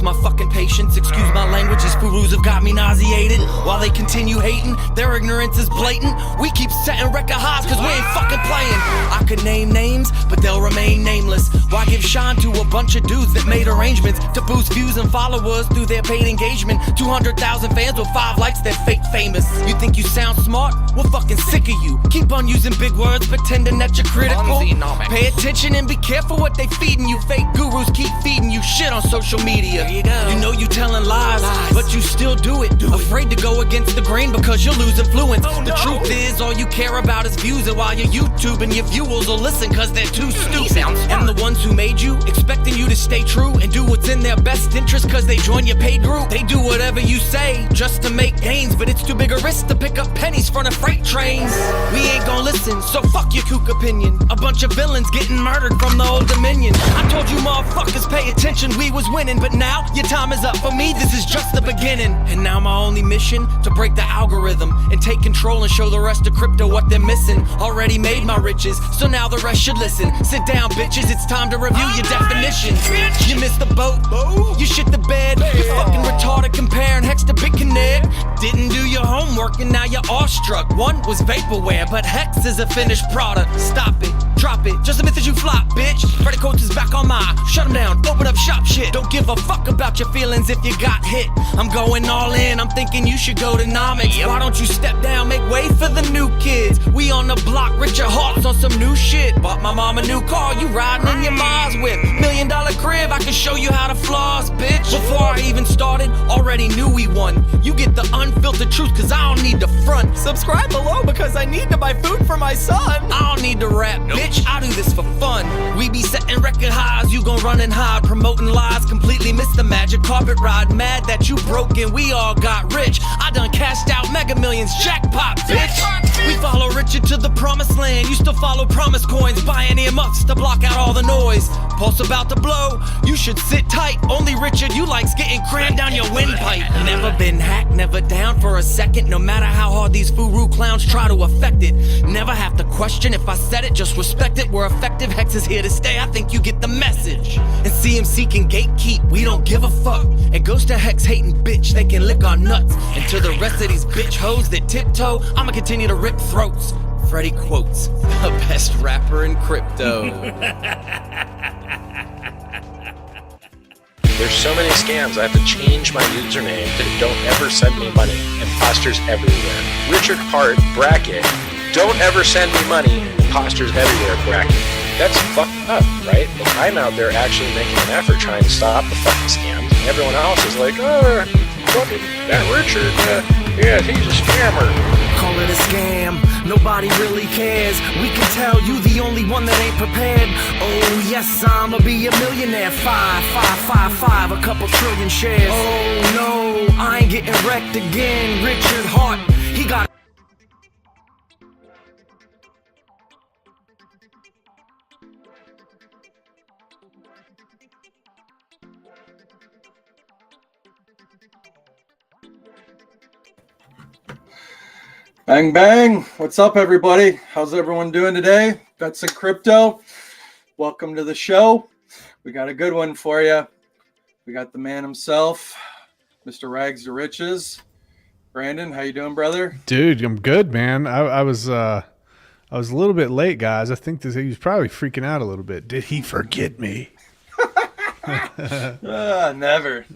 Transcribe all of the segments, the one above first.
My fucking patience, excuse my language, these furus have got me nauseated. While they continue hating, their ignorance is blatant. We keep setting record highs cause we ain't fucking playing. I could name names, but they'll remain nameless. Why give shine to a bunch of dudes that made arrangements to boost views and followers through their paid engagement? 200,000 fans with 5 likes, they're fake famous. You think you sound smart? We're fucking sick of you. Keep on using big words, pretending that you're critical. Pay attention and be careful what they feeding you. Fake gurus keep feeding you shit on social media. You know you telling lies, but you still do it. Afraid to go against the grain because you'll lose influence. The truth is, all you care about is views, and while you're YouTubing, your viewers will listen cause they're too stupid. And the ones who made you, expecting you to stay true and do what's in their best interest cause they join your paid group. They do whatever you say just to make gains, but it's too big a risk to pick up pennies front of freight trains. We ain't gon' listen, so fuck your kook opinion. A bunch of villains getting murdered from the old dominion. I told you motherfuckers pay attention, we was winning, but now your time is up. For me, this is just the beginning. And now my only mission, to break the algorithm and take control and show the rest of crypto what they're missing. Already made my riches, so now the rest should listen. Sit down, bitches, it's time to review your definitions. You missed the boat, you shit the bed. You fucking retarded comparing Hex to BitConnect. Didn't do your homework and now you're awestruck. One was vaporware, but Hex is a finished product. Stop it, drop it, just admit that you flop, bitch. Credit coach is back on my, shut 'em down, open up shop shit. Don't give a fuck about your feelings if you got hit. I'm going all in, I'm thinking you should go to nomics. Why don't you step down, make way for the new kids? We on the block, Richard Hearts on some new shit. Bought my mom a new car, you riding in your Mars with. $1 million crib, I can show you how to floss, bitch. Before I even started, already knew we won. You get the unfiltered truth cause I don't need the front. Subscribe below because I need to buy food for my son. I don't need to rap, bitch, I do this for fun. We be setting record highs, you gon' run and hide. Promoting lies, completely miss the magic carpet ride. Mad that you broke and we all got rich. I done cashed out mega millions, jackpot, bitch. We follow Richard to the promised land. You still follow promise coins, buying earmuffs to block out all the noise. Pulse about to blow, you should sit tight. Only Richard you likes getting crammed down your windpipe. Never been hacked, never down for a second. No matter how hard these furu clowns try to affect it. Never have to question if I said it, just respect it. We're effective, Hex is here to stay, I think you get the message. And CMC can gatekeep, we don't give a fuck. And Ghost to Hex hating bitch, they can lick our nuts. And to the rest of these bitch hoes that tiptoe, I'ma continue to rip throats. Freddie Quotes, the best rapper in crypto. There's so many scams, I have to change my username to don't ever send me money. Imposters everywhere. Richard Hart, bracket, don't ever send me money. Imposters everywhere, bracket. That's fucked up, right? But I'm out there actually making an effort trying to stop the fucking scams. And everyone else is like, oh, fucking that Richard, yeah, he's a scammer. Call it a scam, nobody really cares. We can tell you the only one that ain't prepared. Oh yes, I'ma be a millionaire. 5, a couple trillion shares. Oh no, I ain't getting wrecked again. Richard Hart, he got Bang, bang. What's up, everybody? How's everyone doing today? That's in crypto. Welcome to the show. We got a good one for you. We got the man himself, Mr. RAGS2RICHES. Brandon, how you doing, brother? Dude, I'm good, man. I was a little bit late, guys. I think he was probably freaking out a little bit. Did he forget me? Never.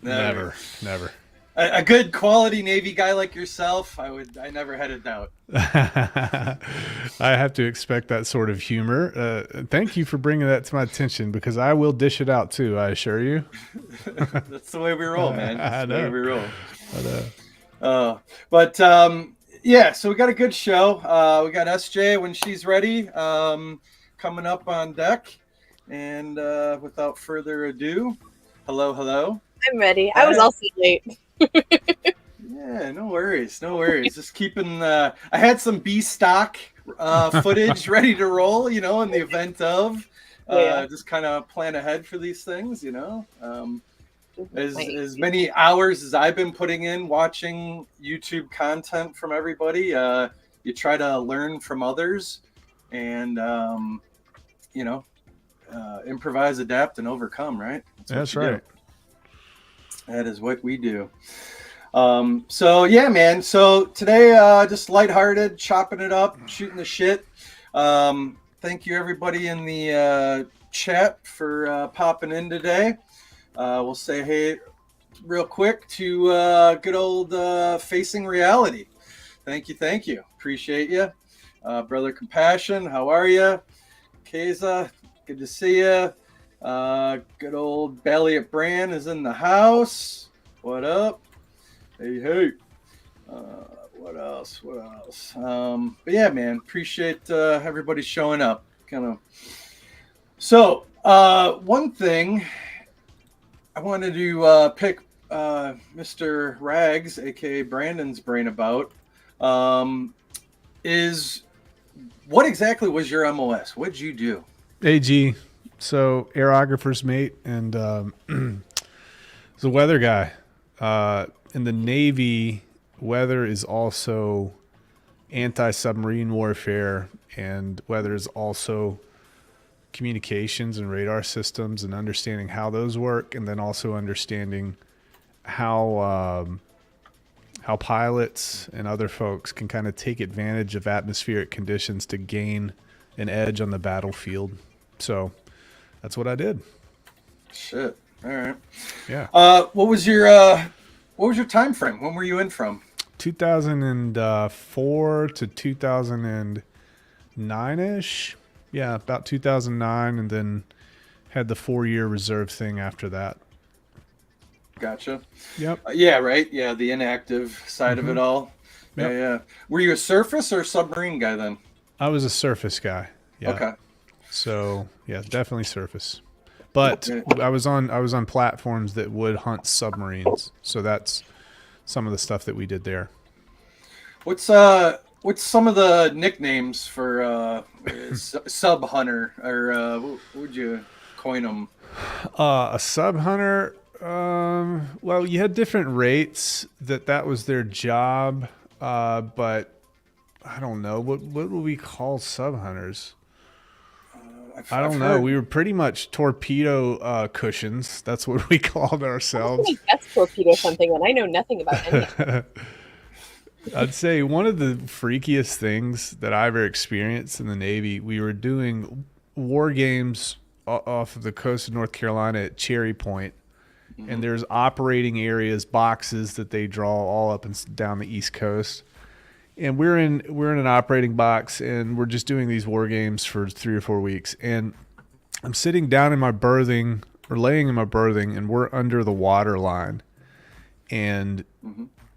A good quality Navy guy like yourself, I never had a doubt. I have to expect that sort of humor. Thank you for bringing that to my attention because I will dish it out too, I assure you. That's the way we roll, man. That's the way we roll. Yeah, so we got a good show. We got SJ when she's ready coming up on deck. And without further ado, hello. I'm ready. I was also late. Yeah, no worries. Just keeping I had some B stock footage ready to roll, in the event of. Yeah. Just kind of plan ahead for these things, As Nice. many hours as I've been putting in watching YouTube content from everybody, you try to learn from others and, improvise, adapt, and overcome, right? That's what you right. do. That is what we do. So yeah, man. So today, just lighthearted, chopping it up, shooting the shit. Thank you everybody in the chat for popping in today. We'll say hey real quick to good old Facing Reality. Thank you. Appreciate you. Brother Compassion, how are you? Keza, good to see you. Good old Belly at Brand is in the house. What up? Hey. What else? But yeah, man, appreciate everybody showing up. So, one thing I wanted to pick Mr. Rags, aka Brandon's brain about, is what exactly was your MOS? What'd you do? AG, so aerographer's mate, and was a weather guy. In the Navy, weather is also anti-submarine warfare, and weather is also communications and radar systems and understanding how those work, and then also understanding how pilots and other folks can kind of take advantage of atmospheric conditions to gain an edge on the battlefield. So that's what I did. Shit. All right. Yeah. What was your time frame? When were you in from? 2004 to 2009-ish. Yeah, about 2009, and then had the 4-year reserve thing after that. Gotcha. Yep. Yeah, right. Yeah, the inactive side of it all. Yep. Yeah. Were you a surface or submarine guy then? I was a surface guy. Yeah. Okay. So yeah, definitely surface. But Okay. I was on platforms that would hunt submarines. So that's some of the stuff that we did there. What's some of the nicknames for sub hunter, or what would you coin them? A sub hunter. Well, you had different rates that was their job. But I don't know what would we call sub hunters. I don't know. We were pretty much torpedo cushions. That's what we called ourselves. I guess torpedo something, and I know nothing about any of it. I'd say one of the freakiest things that I ever experienced in the Navy, we were doing war games off of the coast of North Carolina at Cherry Point. And there's operating areas, boxes that they draw all up and down the East Coast. And we're in an operating box, and we're just doing these war games for 3 or 4 weeks. And I'm sitting down in my berthing, or laying in my berthing, and we're under the water line. And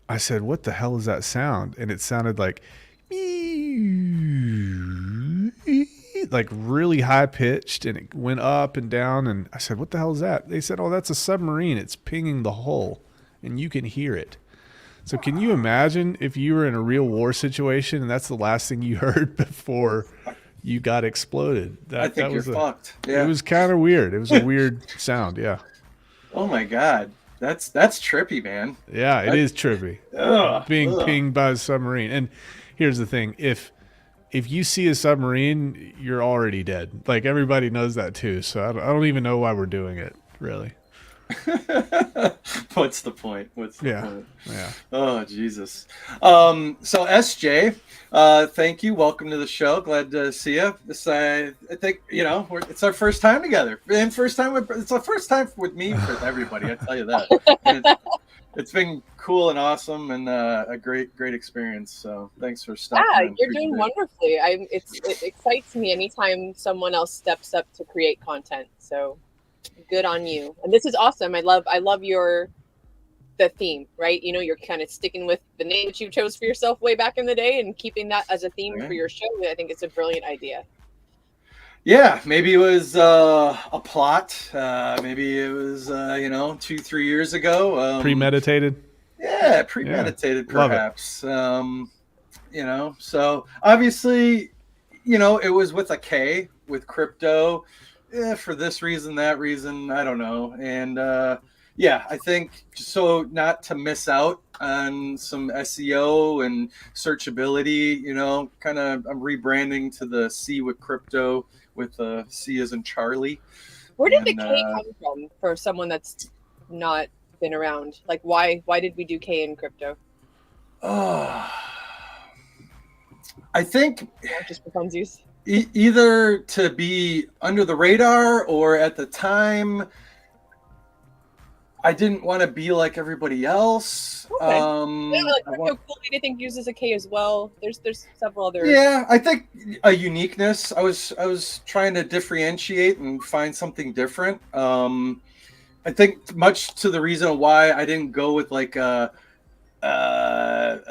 I said, "What the hell is that sound?" And it sounded like really high pitched, and it went up and down. And I said, "What the hell is that?" They said, "Oh, that's a submarine. It's pinging the hull, and you can hear it." So can you imagine if you were in a real war situation and that's the last thing you heard before you got exploded? I think you're fucked. Yeah. It was kind of weird. It was a weird sound. Yeah. Oh my God. That's trippy, man. Yeah, it is trippy. Being pinged by a submarine. And here's the thing. If you see a submarine, you're already dead. Like, everybody knows that too. So I don't even know why we're doing it, really. What's the point? Point? Yeah. Oh, Jesus. So SJ, thank you. Welcome to the show. Glad to see you. I think, it's our first time together. And it's our first time with me for everybody. I tell you that. It's been cool and awesome, and a great experience. So thanks for stopping. Yeah, you're doing wonderfully. It excites me anytime someone else steps up to create content. So good on you. And this is awesome. I love the theme, right? You're kind of sticking with the name that you chose for yourself way back in the day and keeping that as a theme for your show. I think it's a brilliant idea. Yeah, maybe it was a plot. Maybe it was 2-3 years ago. Premeditated. Yeah, premeditated, perhaps. So obviously it was with a K with crypto, for this reason, that reason, I don't know. And yeah, I think so, not to miss out on some SEO and searchability, kind of I'm rebranding to the C with crypto, with C as in Charlie. Where did the K come from for someone that's not been around? Like, why did we do K in crypto? I think just for funsies. Either to be under the radar, or at the time I didn't want to be like everybody else. Okay. Crypto Cool, I think uses a K as well. There's several other. Yeah, I think a uniqueness. I was trying to differentiate and find something different. I think much to the reason why I didn't go with like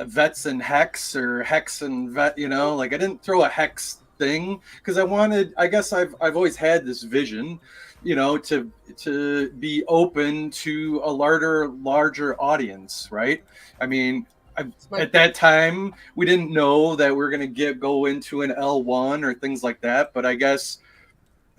vets and hex, or hex and vet. Like I didn't throw a hex thing because I guess I've always had this vision, to be open to a larger audience, right? I mean, at that time we didn't know that we're going to go into an L1 or things like that, but I guess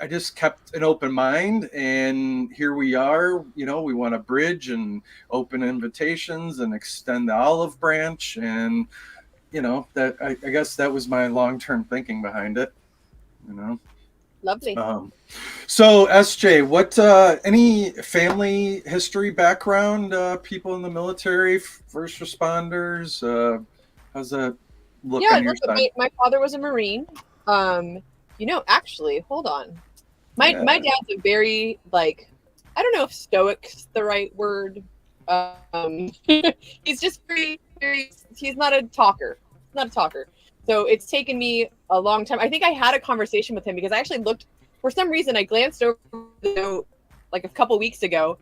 I just kept an open mind, and here we are. We want to bridge and open invitations and extend the olive branch, and that I guess that was my long-term thinking behind it. Lovely. So SJ, what any family history background, people in the military, first responders, how's that look on your side? My father was a Marine. Actually, hold on. My dad's a very, like, I don't know if stoic's the right word. He's just very, he's not a talker. So it's taken me a long time. I think I had a conversation with him because I actually looked, for some reason, I glanced over the note like a couple weeks ago.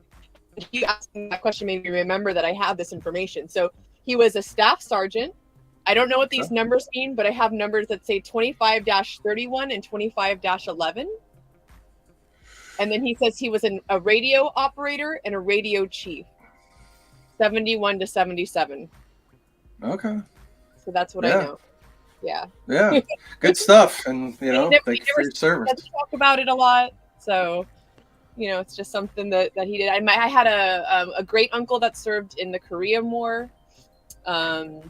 He asked me that question, made me remember that I have this information. So he was a staff sergeant. I don't know what these numbers mean, but I have numbers that say 25-31 and 25-11. And then he says he was a radio operator and a radio chief, 71 to 77. Okay. So that's what I know. Yeah. Yeah. Good stuff. And, thank you for your service. Let's talk about it a lot. So, it's just something that he did. I had a great uncle that served in the Korean War. I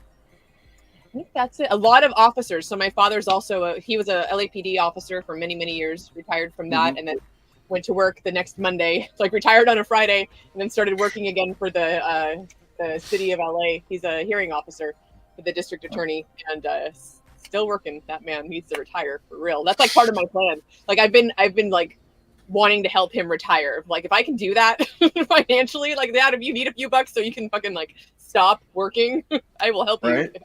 think that's it. A lot of officers. So my father's also he was a LAPD officer for many, many years, retired from that, and then went to work the next Monday, like retired on a Friday, and then started working again for the city of LA. He's a hearing officer for the district attorney, and still working. That man needs to retire for real. That's like part of my plan. Like I've been like wanting to help him retire. Like if I can do that financially, like that, if you need a few bucks so you can fucking like stop working, I will help you. Right.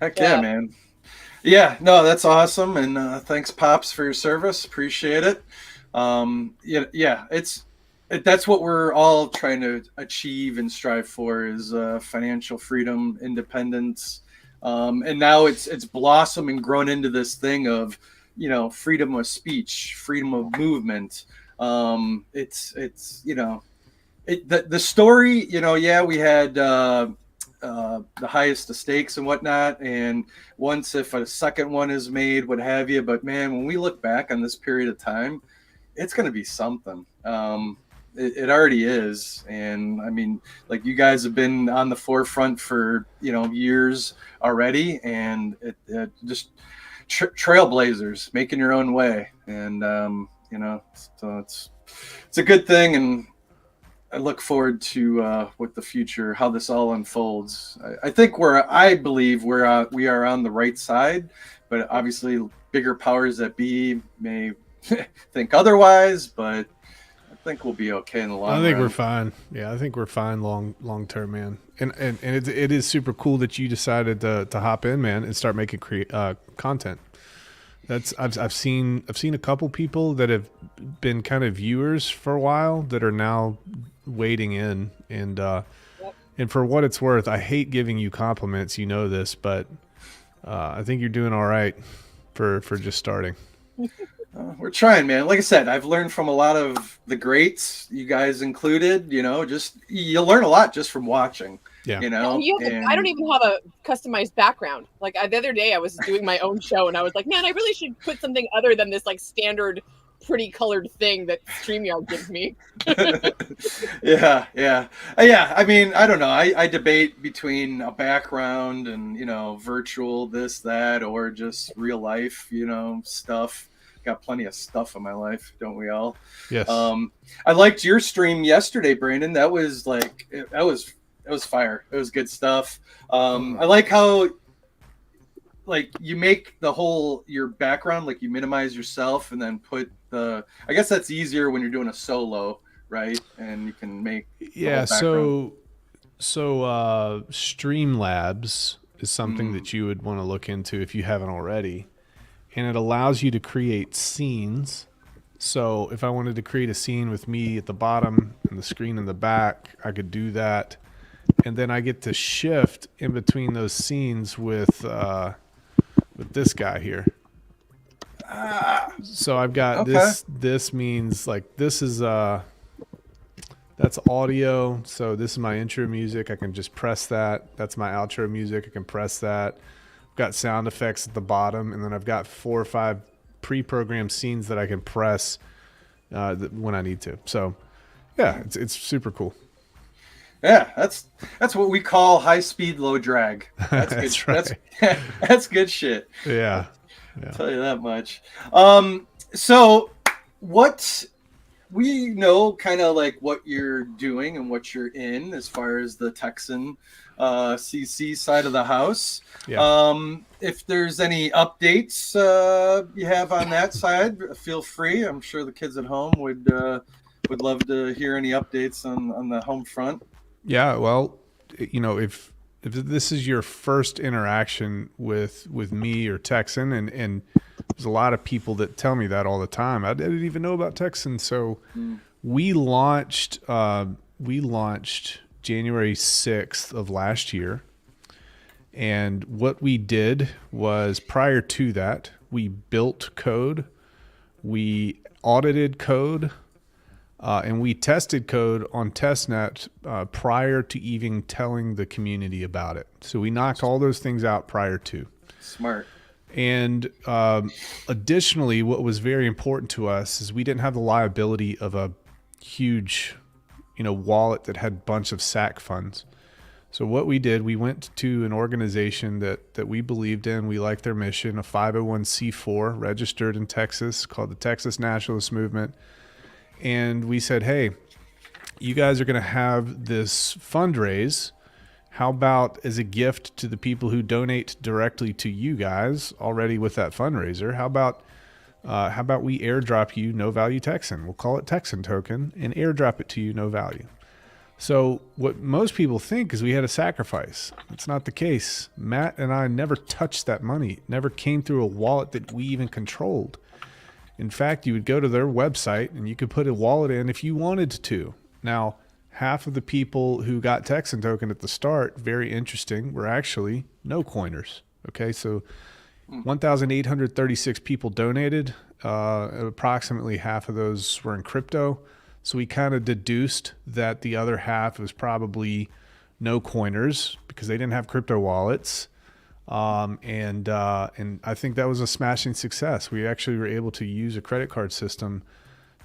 Heck yeah, man. Yeah, no, that's awesome. And thanks, Pops, for your service. Appreciate it. That's what we're all trying to achieve and strive for, is financial freedom, independence. And now it's blossomed and grown into this thing of, freedom of speech, freedom of movement. The story, we had the highest of stakes and whatnot, and once if a second one is made, what have you, but man, when we look back on this period of time, it's going to be something. It already is. And I mean, like, you guys have been on the forefront for years already, and it just trailblazers, making your own way. And so it's a good thing, and I look forward to what the future, how this all unfolds. I believe we are on the right side, but obviously bigger powers that be may think otherwise, but I think we'll be okay in the long run. I think we're fine. Yeah, I think we're fine long term, man. And it is super cool that you decided to hop in, man, and start making content. I've seen a couple people that have been kind of viewers for a while that are now wading in, and for what it's worth, I hate giving you compliments, this, but I think you're doing all right for just starting. We're trying, man. Like I said, I've learned from a lot of the greats, you guys included. You'll learn a lot just from watching. Yeah. You know, I don't even have a customized background. Like the other day, I was doing my own show, and I was like, man, I really should put something other than this like standard pretty colored thing that StreamYard gives me. yeah. I mean, I don't know. I debate between a background and, you know, virtual this, that, or just real life, you know, stuff. Got plenty of stuff in my life, don't we all? Yes. I liked your stream yesterday, Brandon. That was like, that was fire. It was good stuff. I like how, like, you make the whole your background, like you minimize yourself and then put I guess that's easier when you're doing a solo, right? And you can make so Streamlabs is something that you would want to look into if you haven't already, and it allows you to create scenes. So if I wanted to create a scene with me at the bottom and the screen in the back, I could do that, and then I get to shift in between those scenes with this guy here. So I've got this means like this is that's audio. So this is my intro music. I can just press that. That's my outro music. I can press that. I've got sound effects at the bottom, and then I've got 4 or 5 pre-programmed scenes that I can press when I need to. So yeah, it's super cool. Yeah, that's what we call high speed, low drag. That's good. That's right. That's good shit. Yeah. I'll tell you that much. So what we know kind of like what you're doing and what you're in as far as the Texan CC side of the house. Yeah. If there's any updates you have on that side, feel free. I'm sure the kids at home would love to hear any updates on the home front. Yeah, well, you know, if this is your first interaction with me or Texan, and there's a lot of people that tell me that all the time. I didn't even know about Texan. So we launched January 6th of last year. And what we did was, prior to that, we built code, we audited code, and we tested code on testnet prior to even telling the community about it. So we knocked all those things out prior to. Smart. And additionally, what was very important to us is we didn't have the liability of a huge, wallet that had a bunch of SAC funds. So what we did, we went to an organization that we believed in. We liked their mission, a 501c4 registered in Texas called the Texas Nationalist Movement. And we said, hey, you guys are going to have this fundraise. How about, as a gift to the people who donate directly to you guys already with that fundraiser, how about we airdrop you no value Texan? We'll call it Texan token and airdrop it to you no value. So what most people think is we had a sacrifice. It's not the case. Matt and I never touched that money. It never came through a wallet that we even controlled. In fact, you would go to their website and you could put a wallet in if you wanted to. Now, half of the people who got Texan token at the start, very interesting, were actually no coiners. Okay, so 1,836 people donated. Approximately half of those were in crypto. So we kind of deduced that the other half was probably no coiners because they didn't have crypto wallets. And I think that was a smashing success. We actually were able to use a credit card system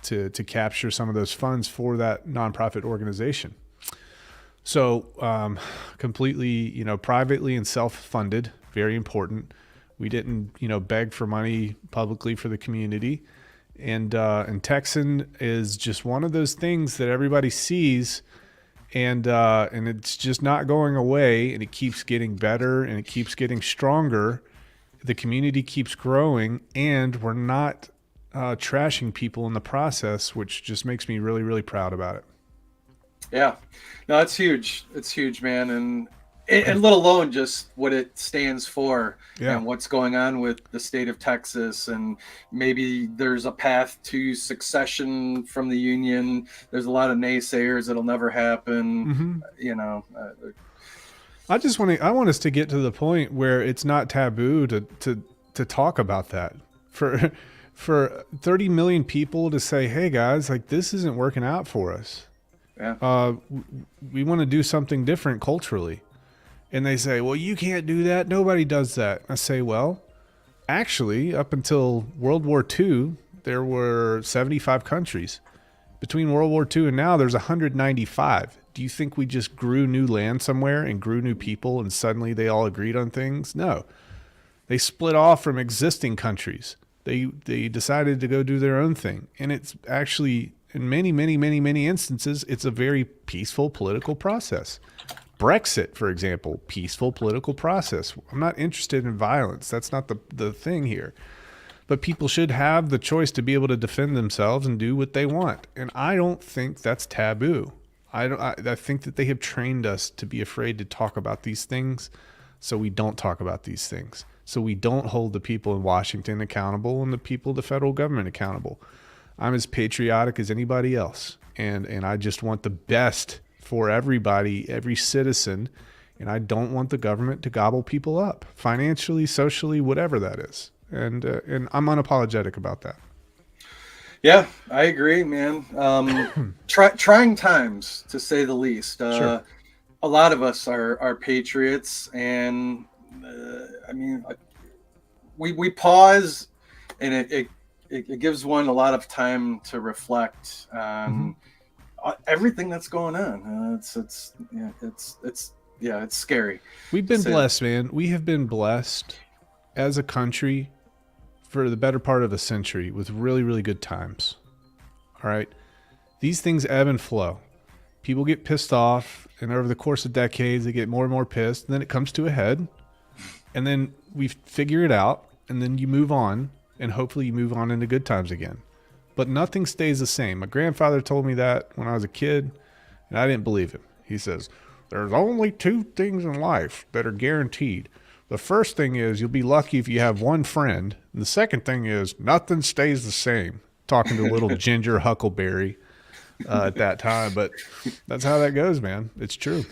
to capture some of those funds for that nonprofit organization. So completely, privately and self-funded, very important. We didn't, beg for money publicly for the community. And Texan is just one of those things that everybody sees, and it's just not going away, and it keeps getting better and it keeps getting stronger. The community keeps growing, and we're not trashing people in the process, which just makes me really, really proud about it. Yeah, no, it's huge. It's huge, man, and let alone just what it stands for and what's going on with the state of Texas, and maybe there's a path to succession from the union. There's a lot of naysayers that'll never happen. I want us to get to the point where it's not taboo to talk about that. For 30 million people to say, hey guys, like, this isn't working out for us. We want to do something different culturally. And they say, well, you can't do that. Nobody does that. I say, well, actually, up until World War II, there were 75 countries. Between World War II and now, there's 195. Do you think we just grew new land somewhere and grew new people and suddenly they all agreed on things? No. They split off from existing countries. They decided to go do their own thing. And it's actually, in many instances, it's a very peaceful political process. Brexit, for example, peaceful political process. I'm not interested in violence. That's not the thing here. But people should have the choice to be able to defend themselves and do what they want. And I don't think that's taboo. I think that they have trained us to be afraid to talk about these things, so we don't talk about these things. So we don't hold the people in Washington accountable and the people of the federal government accountable. I'm as patriotic as anybody else. And I just want the best for everybody, every citizen. And I don't want the government to gobble people up financially, socially, whatever that is. And I'm unapologetic about that. Yeah, I agree, man. Trying times, to say the least. Sure. A lot of us are patriots, and I mean, we pause, and it gives one a lot of time to reflect on everything that's going on. It's scary. We've been blessed, man. We have been blessed as a country for the better part of a century with really, really good times. All right. These things ebb and flow. People get pissed off, and over the course of decades, they get more and more pissed, and then it comes to a head, and then we figure it out, and then you move on, and hopefully you move on into good times again. But nothing stays the same. My grandfather told me that when I was a kid, and I didn't believe him. He says, there's only two things in life that are guaranteed. The first thing is you'll be lucky if you have one friend. And the second thing is nothing stays the same. Talking to little Ginger Huckleberry at that time. But that's how that goes, man. It's true.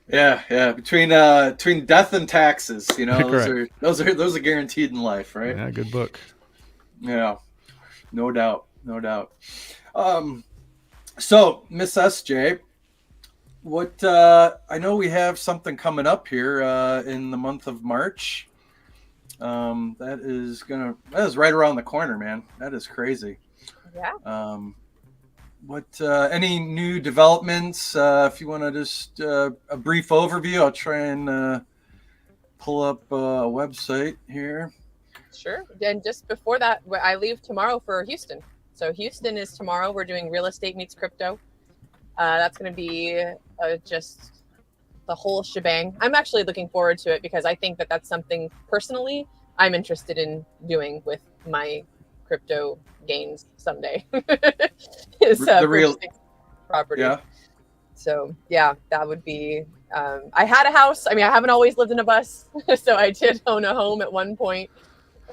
Yeah. Between death and taxes, those are guaranteed in life, right? Yeah, good book. Yeah, no doubt. So Miss SJ, what I know we have something coming up here in the month of March. That is right around the corner, man. That is crazy. Yeah. What any new developments? If you want to just a brief overview, I'll try and pull up a website here. Sure. And just before that, I leave tomorrow for Houston. So Houston is tomorrow. We're doing real estate meets crypto. That's going to be just the whole shebang. I'm actually looking forward to it because I think that that's something personally I'm interested in doing with my crypto gains someday. Is the real property. Yeah. So yeah, that would be. I had a house. I mean, I haven't always lived in a bus, so I did own a home at one point,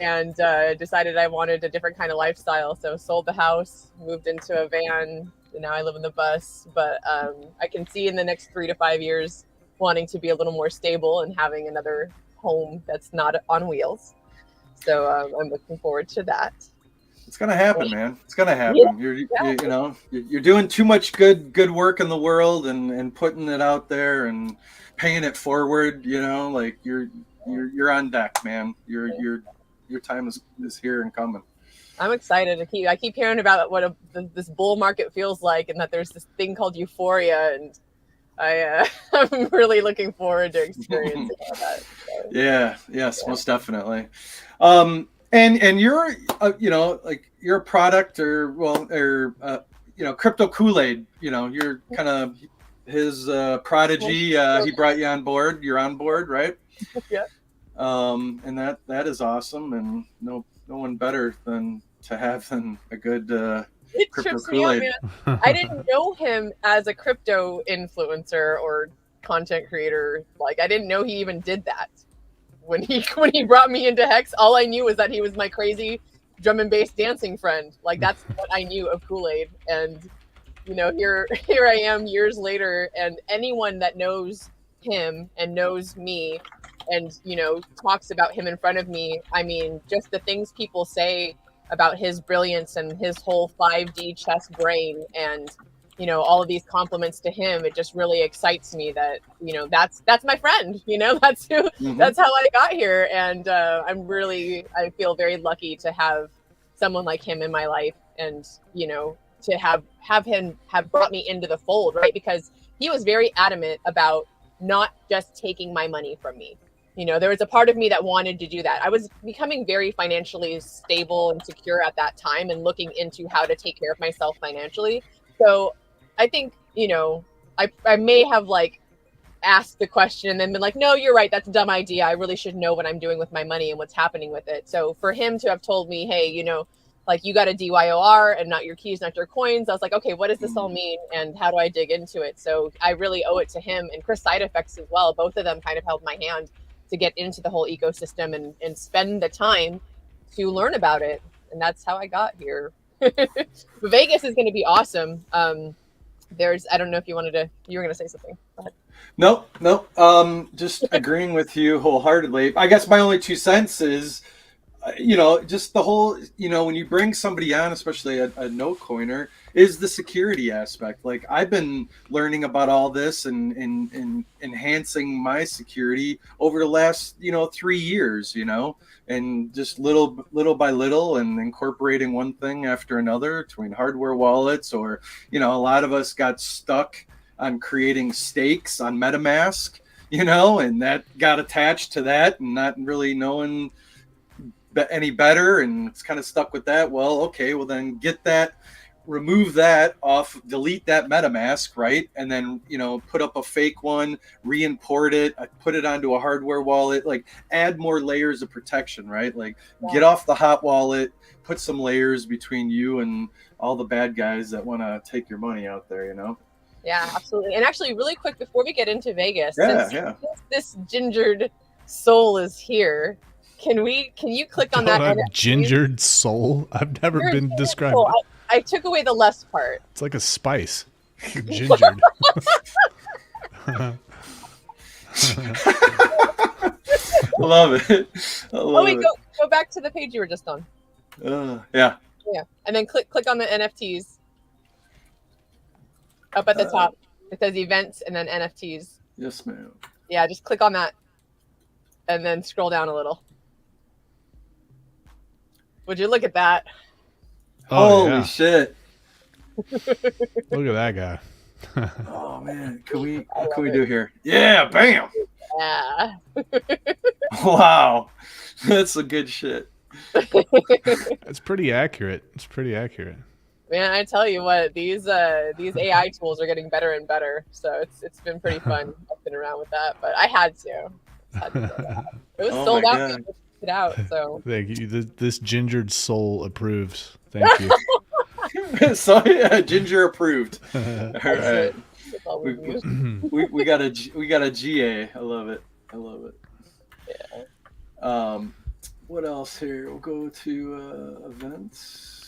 and decided I wanted a different kind of lifestyle. So sold the house, moved into a van. And now I live in the bus, but I can see in the next 3 to 5 years wanting to be a little more stable and having another home that's not on wheels. So I'm looking forward to that. It's gonna happen, man. It's gonna happen. Yeah. You're doing too much good work in the world and putting it out there and paying it forward. Like you're on deck, man. Your time is here and coming. I'm excited. I keep hearing about what this bull market feels like, and that there's this thing called euphoria, and I'm really looking forward to experiencing all that. So. Yeah. Yes, most definitely. And you're you're a product or Crypto Kool-Aid. You're kind of his prodigy. He brought you on board. You're on board, right? Yeah. And that is awesome, and no one better than to have a good Crypto Kool-Aid. I didn't know him as a crypto influencer or content creator. Like, I didn't know he even did that. When he brought me into Hex, all I knew was that he was my crazy drum and bass dancing friend. Like, that's what I knew of Kool-Aid. And here I am years later, and anyone that knows him and knows me and talks about him in front of me, I mean, just the things people say about his brilliance and his whole 5D chess brain, and all of these compliments to him, it just really excites me that, that's my friend, that's who, that's how I got here. And I feel very lucky to have someone like him in my life, and, to have him have brought me into the fold, right? Because he was very adamant about not just taking my money from me. There was a part of me that wanted to do that. I was becoming very financially stable and secure at that time, and looking into how to take care of myself financially. So I think, I may have like asked the question and then been like, no, you're right, that's a dumb idea. I really should know what I'm doing with my money and what's happening with it. So for him to have told me, hey, like, you got a DYOR and not your keys, not your coins. I was like, okay, what does this all mean? And how do I dig into it? So I really owe it to him, and Chris Side Effects as well. Both of them kind of held my hand to get into the whole ecosystem and spend the time to learn about it. And that's how I got here. Vegas is going to be awesome. I don't know if you were going to say something. Go ahead. Nope. Just agreeing with you wholeheartedly. I guess my only 2 cents is, just the whole, when you bring somebody on, especially a no coiner, is the security aspect. Like, I've been learning about all this and enhancing my security over the last, 3 years, and just little by little, and incorporating one thing after another between hardware wallets, or, a lot of us got stuck on creating stakes on MetaMask, and that got attached to that, and not really knowing any better, and it's kind of stuck with that. Well, okay, well then remove that off, delete that MetaMask, right? And then, put up a fake one, re-import it, put it onto a hardware wallet, like add more layers of protection, right? Like, get off the hot wallet, put some layers between you and all the bad guys that want to take your money out there, Yeah, absolutely. And actually, really quick, before we get into Vegas, since this gingered soul is here, can you click on that NFT? Gingered soul? I've never been described. I took away the less part. It's like a spice. You're gingered. Love it. Wait, go back to the page you were just on. Yeah. And then click on the NFTs. Up at the top, it says events and then NFTs. Yes, ma'am. Yeah, just click on that, and then scroll down a little. Would you look at that? Holy shit! Look at that guy. Oh man, what can we do here? Yeah, bam! Yeah. Wow, that's a good shit. It's pretty accurate. Man, I tell you what, these AI tools are getting better and better. So it's been pretty fun messing around with that. But I had to. It was sold out. When we took it out. So thank you. This gingered soul approves. Thank you. So ginger approved. All right. We got a GA. I love it. Yeah. What else here? We'll go to events.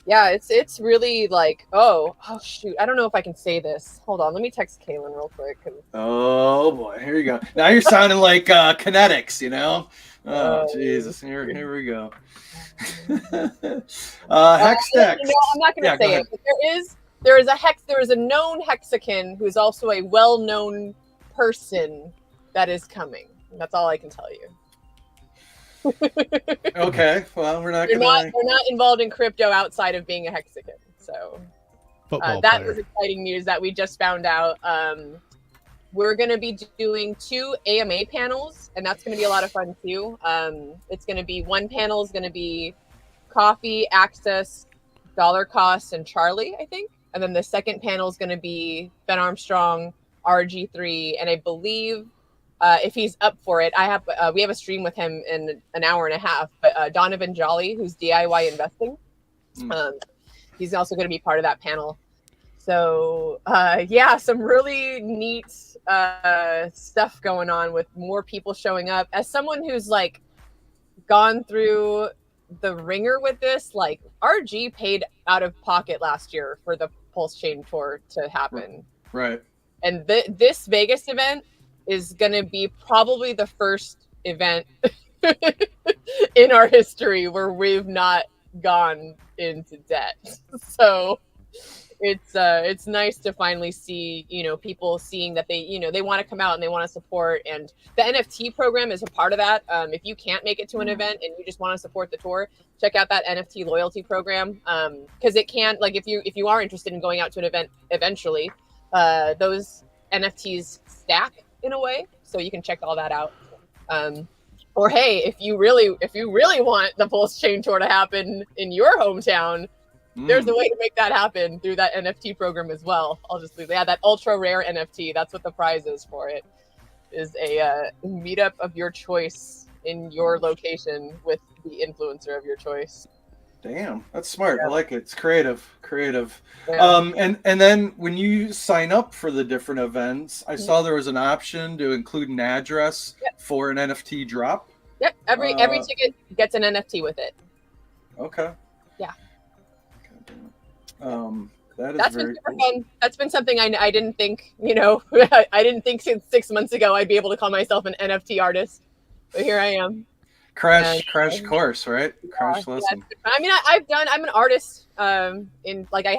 Yeah, it's really like, oh shoot, I don't know if I can say this. Hold on, let me text Kaylin real quick. Oh boy, here you go. Now you're sounding like Kinetics, Oh Jesus, here we go. Hextech. I'm not going to say it. But there is a known Hexakin who's also a well-known person that is coming. That's all I can tell you. Okay, well, we're not. They're not involved in crypto outside of being a Hexakin. So that was exciting news that we just found out. We're going to be doing 2 AMA panels, and that's going to be a lot of fun too. It's going to be, one panel is going to be coffee, access, dollar costs, and Charlie, I think. And then the second panel is going to be Ben Armstrong, RG3, and I believe if he's up for it, we have a stream with him in an hour and a half. But Donovan Jolly, who's DIY investing, he's also going to be part of that panel. So some really neat stuff going on with more people showing up. As someone who's like gone through the ringer with this, like RG paid out of pocket last year for the Pulse Chain Tour to happen. Right. And this Vegas event is going to be probably the first event in our history where we've not gone into debt. So it's nice to finally see, people seeing that they want to come out and they want to support. And the NFT program is a part of that. If you can't make it to an event and you just want to support the tour, check out that NFT loyalty program. Because it can, like, if you are interested in going out to an event eventually, those NFTs stack in a way, so you can check all that out. Or hey, if you really want the Pulse Chain Tour to happen in your hometown, there's a way to make that happen through that NFT program as well. I'll just leave that ultra rare NFT. That's what the prize is for it. Is a meetup of your choice in your location with the influencer of your choice. Damn, that's smart. Yeah. I like it. It's creative. Yeah. And then when you sign up for the different events, I saw there was an option to include an address for an NFT drop. Yep. Every ticket gets an NFT with it. Okay. Yeah. That's very been super cool. fun. That's been something I didn't think, I didn't think since 6 months ago I'd be able to call myself an NFT artist, but here I am. Crash course, right? Crash lesson. I mean, I'm an artist. I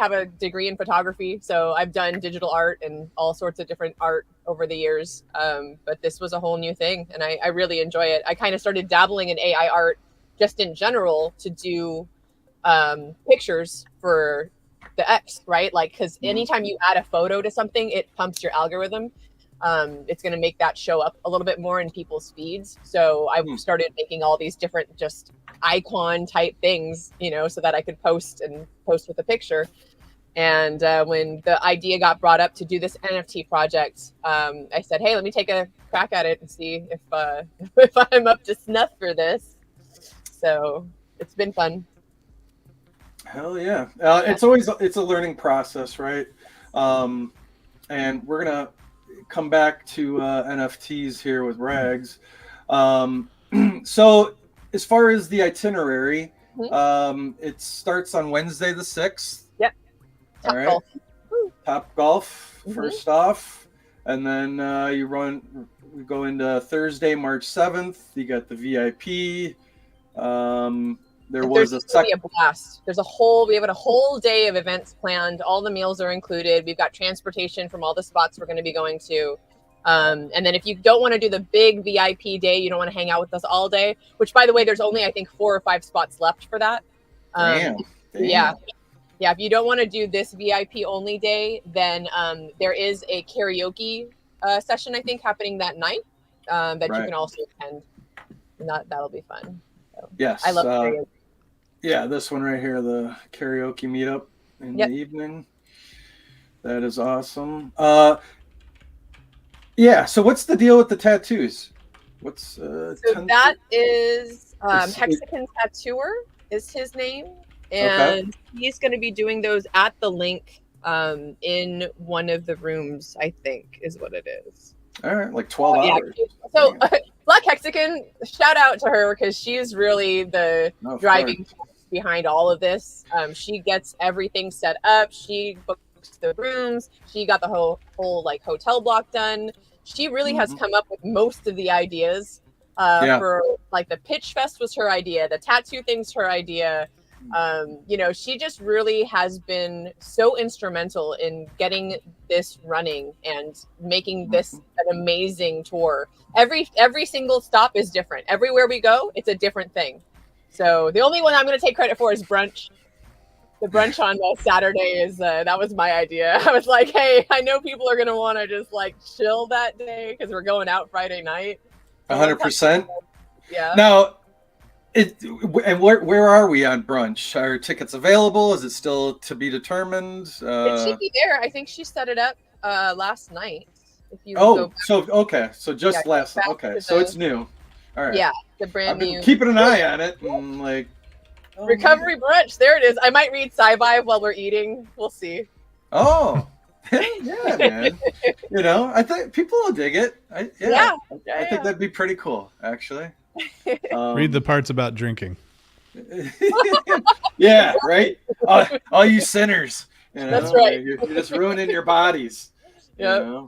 have a degree in photography, so I've done digital art and all sorts of different art over the years. But this was a whole new thing, and I really enjoy it. I kind of started dabbling in AI art just in general to do pictures for the X, right? Like, because anytime you add a photo to something, it pumps your algorithm. It's going to make that show up a little bit more in people's feeds. So I started making all these different just icon type things, so that I could post with a picture. And when the idea got brought up to do this NFT project, I said, hey, let me take a crack at it and see if I'm up to snuff for this. So it's been fun. Hell yeah. It's a learning process, right? And we're going to come back to NFTs here with Rags. So as far as the itinerary, it starts on Wednesday the 6th. Yep. All right. Top Golf first off, and then we go into Thursday, March 7th. You got the VIP. There was a blast. We have a whole day of events planned. All the meals are included. We've got transportation from all the spots we're going to be going to. And then if you don't want to do the big VIP day, you don't want to hang out with us all day, which, by the way, there's only, I think, 4 or 5 spots left for that. Damn. Yeah. If you don't want to do this VIP only day, then there is a karaoke session, I think, happening that night that you can also attend. And that'll be fun. So, yes. I love karaoke. Yeah, this one right here, the karaoke meetup in the evening. That is awesome. Yeah, so what's the deal with the tattoos? That is Hexagon Tattooer is his name. And he's going to be doing those at the link in one of the rooms, I think, is what it is. All right, like 12 hours. So Black Hexagon, shout out to her because she's really the driving force behind all of this. She gets everything set up. She books the rooms. She got the whole like hotel block done. She really has come up with most of the ideas. For like the pitch fest was her idea. The tattoo thing's her idea. She just really has been so instrumental in getting this running and making this an amazing tour. Every single stop is different. Everywhere we go, it's a different thing. So the only one I'm going to take credit for is brunch. The brunch on Saturday is that was my idea. I was like, hey, I know people are going to want to just like chill that day because we're going out Friday night. 100%. Yeah. Now, and where are we on brunch? Are tickets available? Is it still to be determined? It should be there. I think she set it up last night. If you so just last. Okay, so it's new. All right. Yeah, the brand new. Keeping an eye on it and like. Recovery brunch. There it is. I might read sci-fi while we're eating. We'll see. Oh, yeah, man. I think people will dig it. I think that'd be pretty cool, actually. Read the parts about drinking. Yeah, right. All you sinners. That's right. You're just ruining your bodies. Yeah.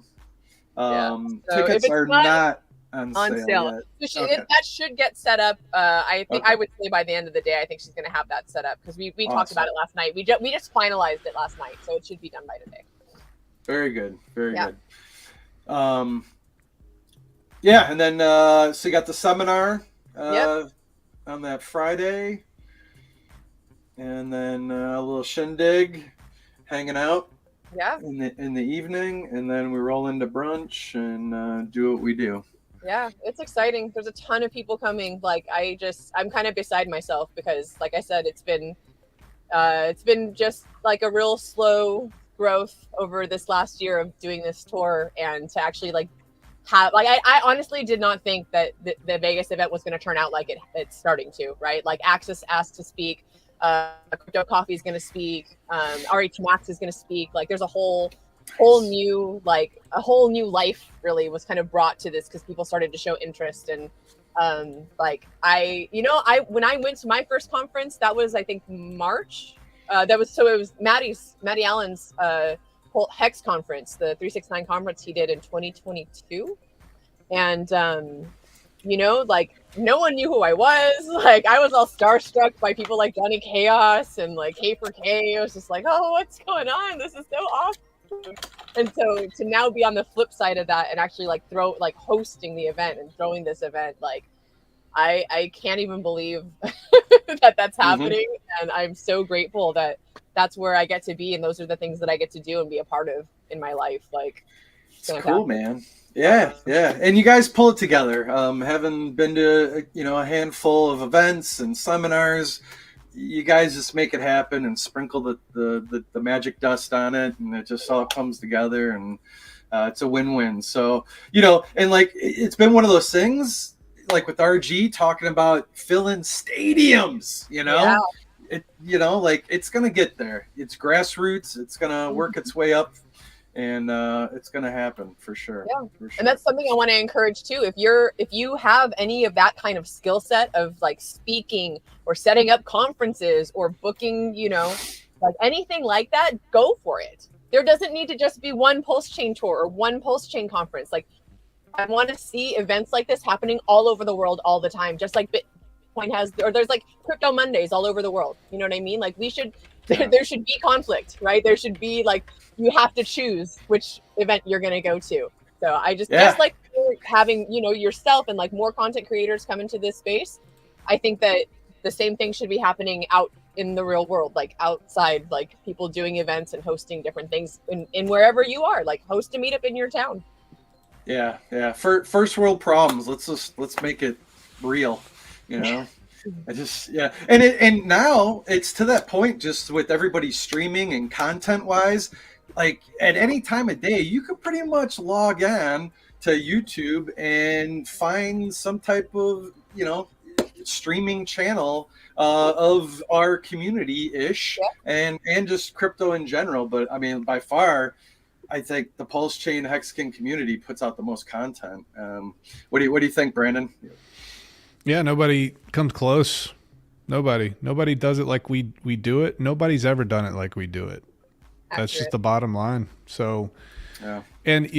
Tickets are not on on sale sale. yet. So Okay. that should get set up. I think Okay. I would say by the end of the day, I think she's going to have that set up because we talked Awesome. about it last night. We just finalized it last night, so it should be done by today. Very good. Very Yeah. good. Yeah, and then so you got the seminar Yep. on that Friday, and then a little shindig, hanging out Yeah. in the evening, and then we roll into brunch and do what we do. Yeah, it's exciting. There's a ton of people coming. Like I'm kind of beside myself because, like I said, it's been just like a real slow growth over this last year of doing this tour, and to actually like have like I honestly did not think that the Vegas event was going to turn out like it's starting to, right? Like Axis asked to speak, Crypto Coffee is going to speak, RH Max is going to speak. Like there's a whole new life really was kind of brought to this because people started to show interest. And like when I went to my first conference, that was I think March. It was Maddie Allen's whole Hex conference, the 369 conference he did in 2022. And like no one knew who I was. Like I was all starstruck by people like Johnny Chaos and like K4K. I was just like, oh, what's going on? This is so awesome. And so to now be on the flip side of that and actually like hosting the event and throwing this event, like I can't even believe that's happening. And I'm so grateful that that's where I get to be, and those are the things that I get to do and be a part of in my life. Like it's cool, man. Yeah. And you guys pull it together. Having been to a handful of events and seminars, you guys just make it happen and sprinkle the magic dust on it, and it just all comes together, and it's a win-win. So and like it's been one of those things like with RG talking about filling stadiums. Yeah. Like it's gonna get there. It's grassroots. It's gonna work its way up, and it's gonna happen for sure. Yeah, for sure. And that's something I want to encourage too. If you have any of that kind of skill set of like speaking or setting up conferences or booking, like anything like that, go for it. There doesn't need to just be one Pulse Chain tour or one Pulse Chain conference. Like I want to see events like this happening all over the world all the time, just like Bitcoin has, or there's like Crypto Mondays all over the world. You know what I mean? Like there should be conflict, right? There should be like, you have to choose which event you're going to go to. So I just like having, yourself and like more content creators come into this space. I think that the same thing should be happening out in the real world, like outside, like people doing events and hosting different things in wherever you are, like host a meetup in your town. Yeah. First world problems. Let's make it real. And now it's to that point, just with everybody streaming and content wise, like at any time of day, you could pretty much log on to YouTube and find some type of streaming channel of our community ish, and just crypto in general. But I mean, by far, I think the Pulse Chain Hexagon community puts out the most content. What do you think, Brandon? Yeah, nobody comes close. Nobody does it like we do it. Nobody's ever done it like we do it. That's just the bottom line. So, yeah. And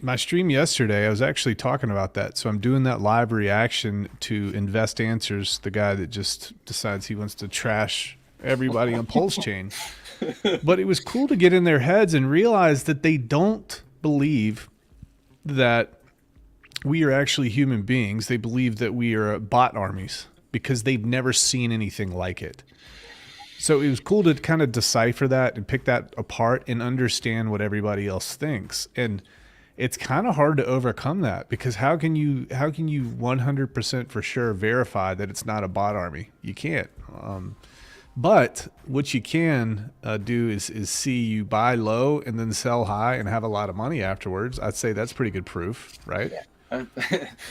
my stream yesterday, I was actually talking about that. So I'm doing that live reaction to Invest Answers, the guy that just decides he wants to trash everybody on Pulse Chain. But it was cool to get in their heads and realize that they don't believe that we are actually human beings. They believe that we are bot armies because they've never seen anything like it. So it was cool to kind of decipher that and pick that apart and understand what everybody else thinks. And it's kind of hard to overcome that, because how can you 100% for sure verify that it's not a bot army? You can't. But what you can do is see you buy low and then sell high and have a lot of money afterwards. I'd say that's pretty good proof, right? Yeah.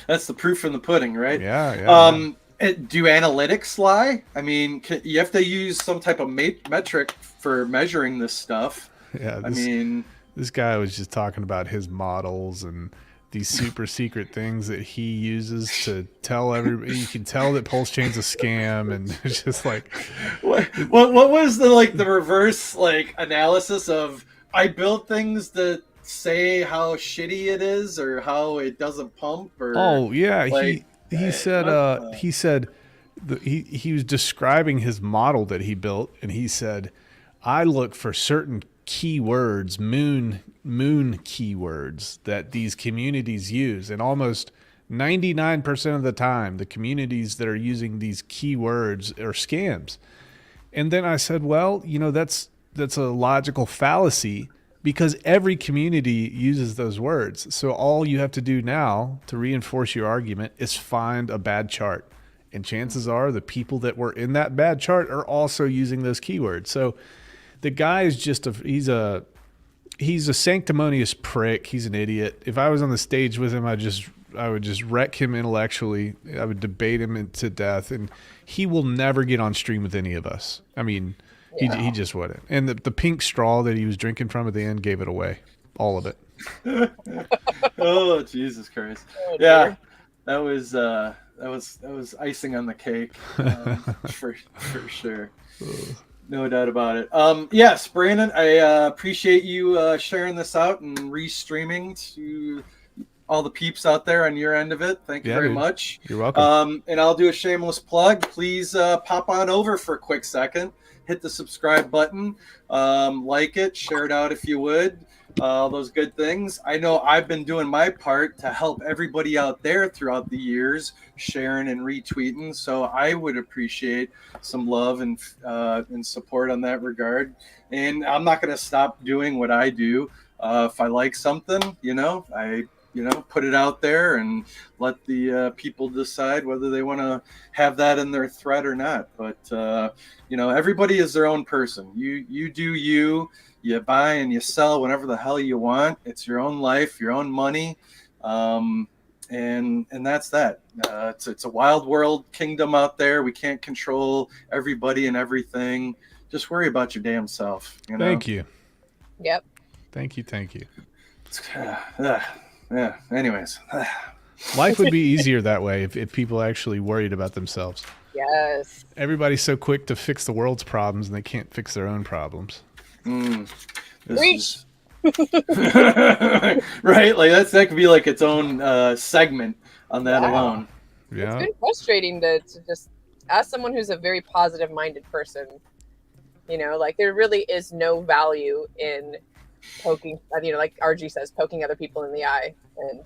That's the proof in the pudding, right? Yeah. Do analytics lie? I mean, you have to use some type of metric for measuring this stuff. Yeah. This guy was just talking about his models and these super secret things that he uses to tell everybody. You can tell that Pulse Chain's a scam, and it's just like, what was the reverse analysis of, I build things that say how shitty it is or how it doesn't pump? Or Oh yeah, like, he said he was describing his model that he built, and he said, I look for certain keywords, moon keywords that these communities use, and almost 99% of the time, the communities that are using these keywords are scams. And then I said, well, that's a logical fallacy because every community uses those words. So all you have to do now to reinforce your argument is find a bad chart. And chances are the people that were in that bad chart are also using those keywords. So the guy is just he's a sanctimonious prick. He's an idiot. If I was on the stage with him, I would just wreck him intellectually. I would debate him to death, and he will never get on stream with any of us. I mean, he just wouldn't. And the pink straw that he was drinking from at the end gave it away, all of it. Oh, Jesus Christ! Oh, yeah, that was icing on the cake, for sure. No doubt about it. Yes, Brandon, I appreciate you sharing this out and restreaming to all the peeps out there on your end of it. Thank you very much. You're welcome. And I'll do a shameless plug. Please pop on over for a quick second. Hit the subscribe button. Like it. Share it out if you would. All those good things. I know I've been doing my part to help everybody out there throughout the years, sharing and retweeting. So I would appreciate some love and support on that regard. And I'm not going to stop doing what I do. If I like something, I put it out there and let the people decide whether they want to have that in their thread or not. But everybody is their own person. You do you. You buy and you sell whenever the hell you want. It's your own life, your own money, and that's that. It's a wild world kingdom out there. We can't control everybody and everything. Just worry about your damn self. Thank you. Yep. Thank you. Yeah. Anyways, life would be easier that way if people actually worried about themselves. Yes. Everybody's so quick to fix the world's problems, and they can't fix their own problems. Reach. Right, like that could be like its own segment on that alone. Yeah, it's been frustrating to just as someone who's a very positive minded person, like there really is no value in poking, like RG says, poking other people in the eye, and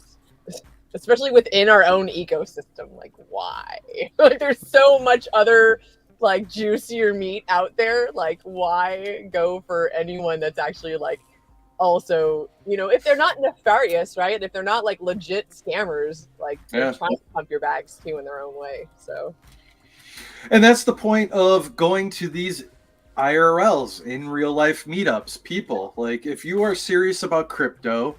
especially within our own ecosystem. Like, why? Like, there's so much other like juicier meat out there. Like, why go for anyone that's actually like also, if they're not nefarious, right? If they're not like legit scammers, like they're trying to pump your bags too in their own way. So, and that's the point of going to these IRLs, in real life meetups. People, like, if you are serious about crypto,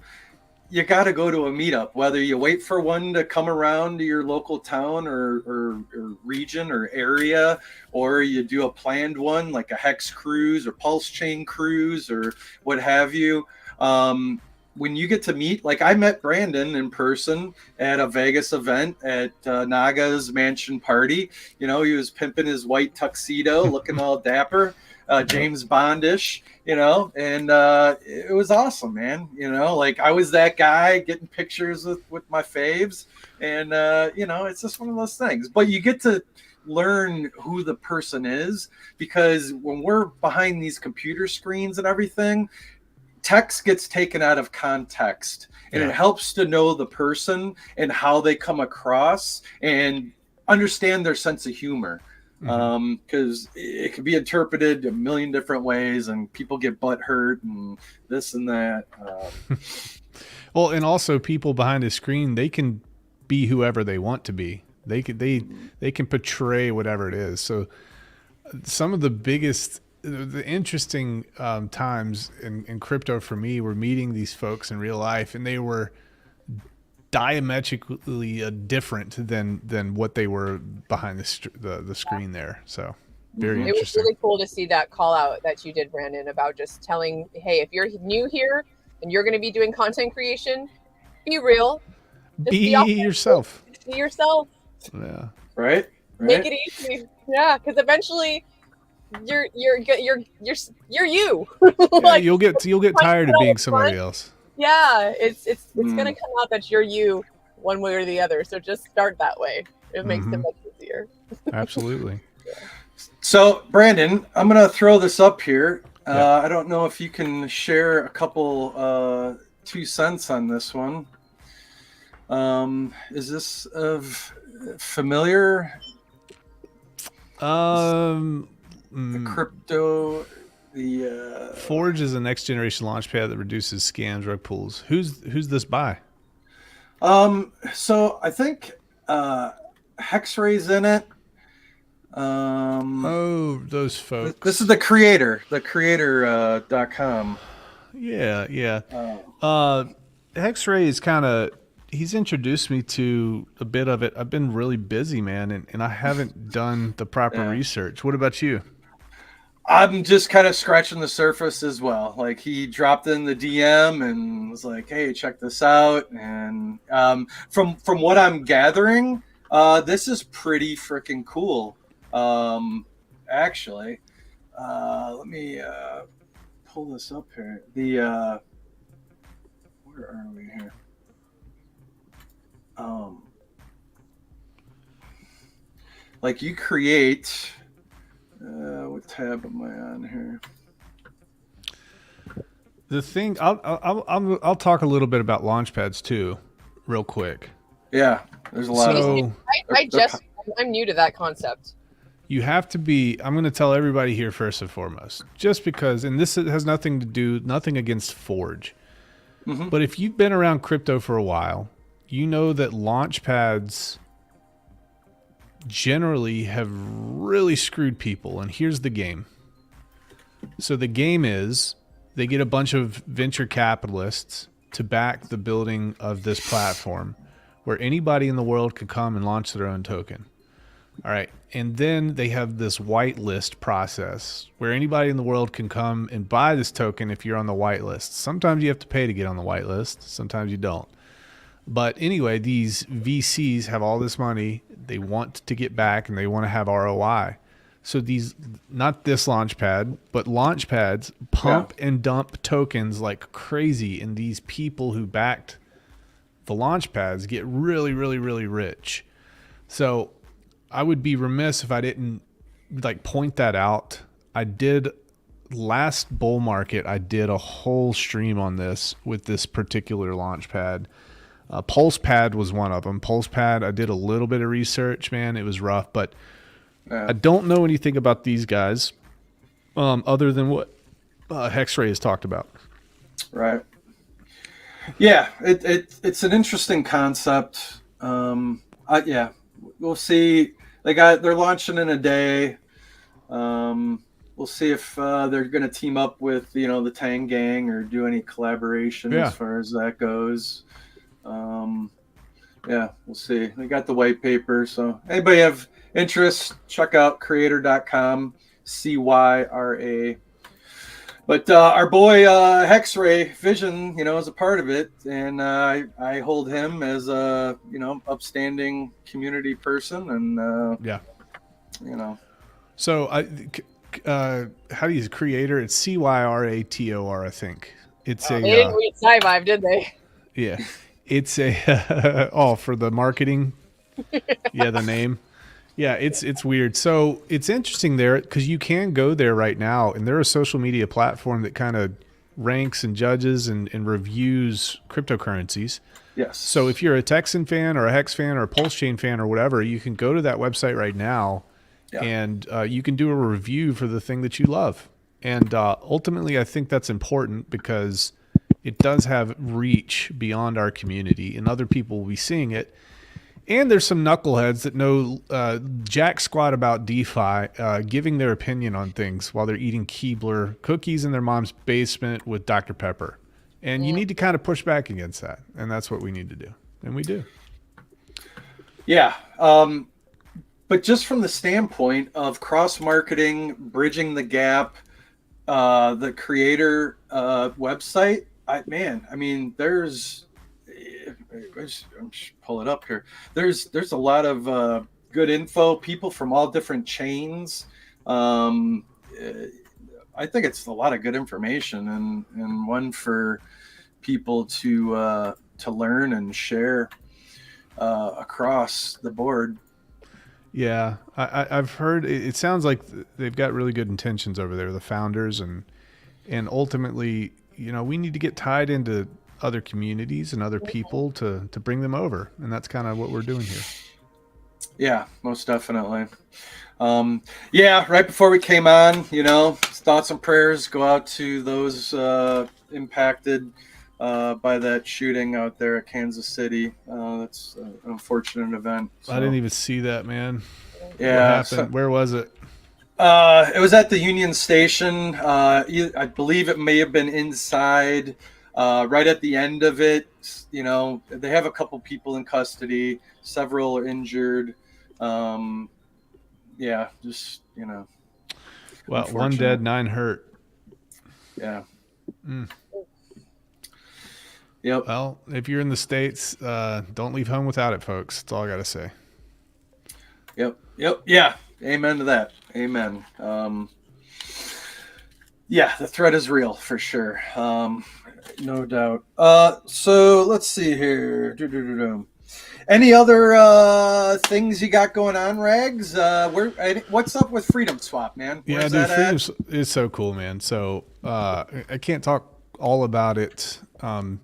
you got to go to a meetup, whether you wait for one to come around to your local town or region or area, or you do a planned one like a Hex cruise or Pulse Chain cruise or what have you. When you get to meet, like I met Brandon in person at a Vegas event at Naga's mansion party. He was pimping his white tuxedo, looking all dapper, James Bondish, and it was awesome, man. Like I was that guy getting pictures with my faves, and it's just one of those things. But you get to learn who the person is, because when we're behind these computer screens and everything, text gets taken out of context, and it helps to know the person and how they come across and understand their sense of humor. Because it can be interpreted a million different ways, and people get butt hurt and this and that. Well, and also people behind a screen, they can be whoever they want to be. They can portray whatever it is. So some of the interesting times in crypto for me were meeting these folks in real life, and they were diametrically different than what they were behind the screen there. So very interesting. It was really cool to see that call out that you did, Brandon, about just telling, hey, if you're new here and you're going to be doing content creation, be real. Just be yourself. Be yourself. Yeah. Right. Make it easy. Yeah, because eventually you're you. Yeah, you'll get tired of being somebody else. Yeah, it's Mm. gonna come out that you're you one way or the other. So just start that way. It makes it much easier. Absolutely. So, Brandon, I'm going to throw this up here. Yeah. I don't know if you can share a couple 2 cents on this one. Is this familiar? The crypto, Forge is a next generation launchpad that reduces scams, rug pulls. Who's this by? So I think Hexray's in it. Oh, those folks. This is the creator.com. Yeah. Hexray is kind of, he's introduced me to a bit of it. I've been really busy, man, and I haven't done the proper research. What about you? I'm just kind of scratching the surface as well. Like, he dropped in the DM and was like, "Hey, check this out." And from what I'm gathering, this is pretty freaking cool. Actually, let me pull this up here. Where are we here? Like, you create. What tab am I on here? The thing, I'll talk a little bit about launchpads too, real quick. Yeah, there's a lot of them. I'm new to that concept. You have to be, I'm going to tell everybody here first and foremost, just because, and this has nothing against Forge, but if you've been around crypto for a while, you know that launchpads generally have really screwed people. And here's the game. So the game is they get a bunch of venture capitalists to back the building of this platform where anybody in the world could come and launch their own token. All right. And then they have this whitelist process where anybody in the world can come and buy this token if you're on the whitelist. Sometimes you have to pay to get on the whitelist. Sometimes you don't. But anyway, these VCs have all this money. They want to get back and they want to have ROI. So these, not this launchpad, but launchpads pump and dump tokens like crazy. And these people who backed the launchpads get really, really, really rich. So I would be remiss if I didn't like point that out. I did last bull market. I did a whole stream on this with this particular launchpad. PulsePad was one of them. PulsePad, I did a little bit of research, man. It was rough, but I don't know anything about these guys other than what Hexray has talked about. Right. Yeah, it's an interesting concept. Yeah, we'll see. They're launching in a day. We'll see if they're going to team up with the Tang Gang or do any collaboration as far as that goes. Yeah, we'll see. They got the white paper, so anybody have interest, check out creator.com, CYRA. But our boy Hexray Vision, is a part of it, and I hold him as a upstanding community person, and So how do you creator? It's CYRATOR, I think. It's they didn't read Sci-Vibe, did they? Yeah. It's a for the marketing. Yeah, the name. Yeah, it's weird. So it's interesting there because you can go there right now, and they're a social media platform that kind of ranks and judges and reviews cryptocurrencies. Yes. So if you're a Texan fan or a Hex fan or a Pulse Chain fan or whatever, you can go to that website right now, and you can do a review for the thing that you love. And ultimately, I think that's important because it does have reach beyond our community, and other people will be seeing it. And there's some knuckleheads that know jack squat about DeFi, giving their opinion on things while they're eating Keebler cookies in their mom's basement with Dr. Pepper. And you need to kind of push back against that, and that's what we need to do, and we do. Yeah, but just from the standpoint of cross-marketing, bridging the gap, the creator website, there's pull it up here. There's a lot of good info. People from all different chains. I think it's a lot of good information and one for people to learn and share across the board. Yeah, I've heard it sounds like they've got really good intentions over there, the founders, and ultimately, we need to get tied into other communities and other people to bring them over, and that's kind of what we're doing here. Yeah, most definitely. Right before we came on, thoughts and prayers go out to those impacted by that shooting out there at Kansas City. That's an unfortunate event. So. I didn't even see that, man. Yeah. What happened? Where was it? It was at the Union Station. I believe it may have been inside. Right at the end of it, they have a couple people in custody. Several are injured. Well, 1 dead, 9 hurt. Yeah. Mm. Yep. Well, if you're in the States, don't leave home without it, folks. That's all I got to say. Yep. Yeah. Amen to that. Amen. The threat is real for sure. No doubt. So let's see here. Any other things you got going on, Rags? What's up with Freedom Swap, man? Where's Freedom is so cool, man. So I can't talk all about it. Let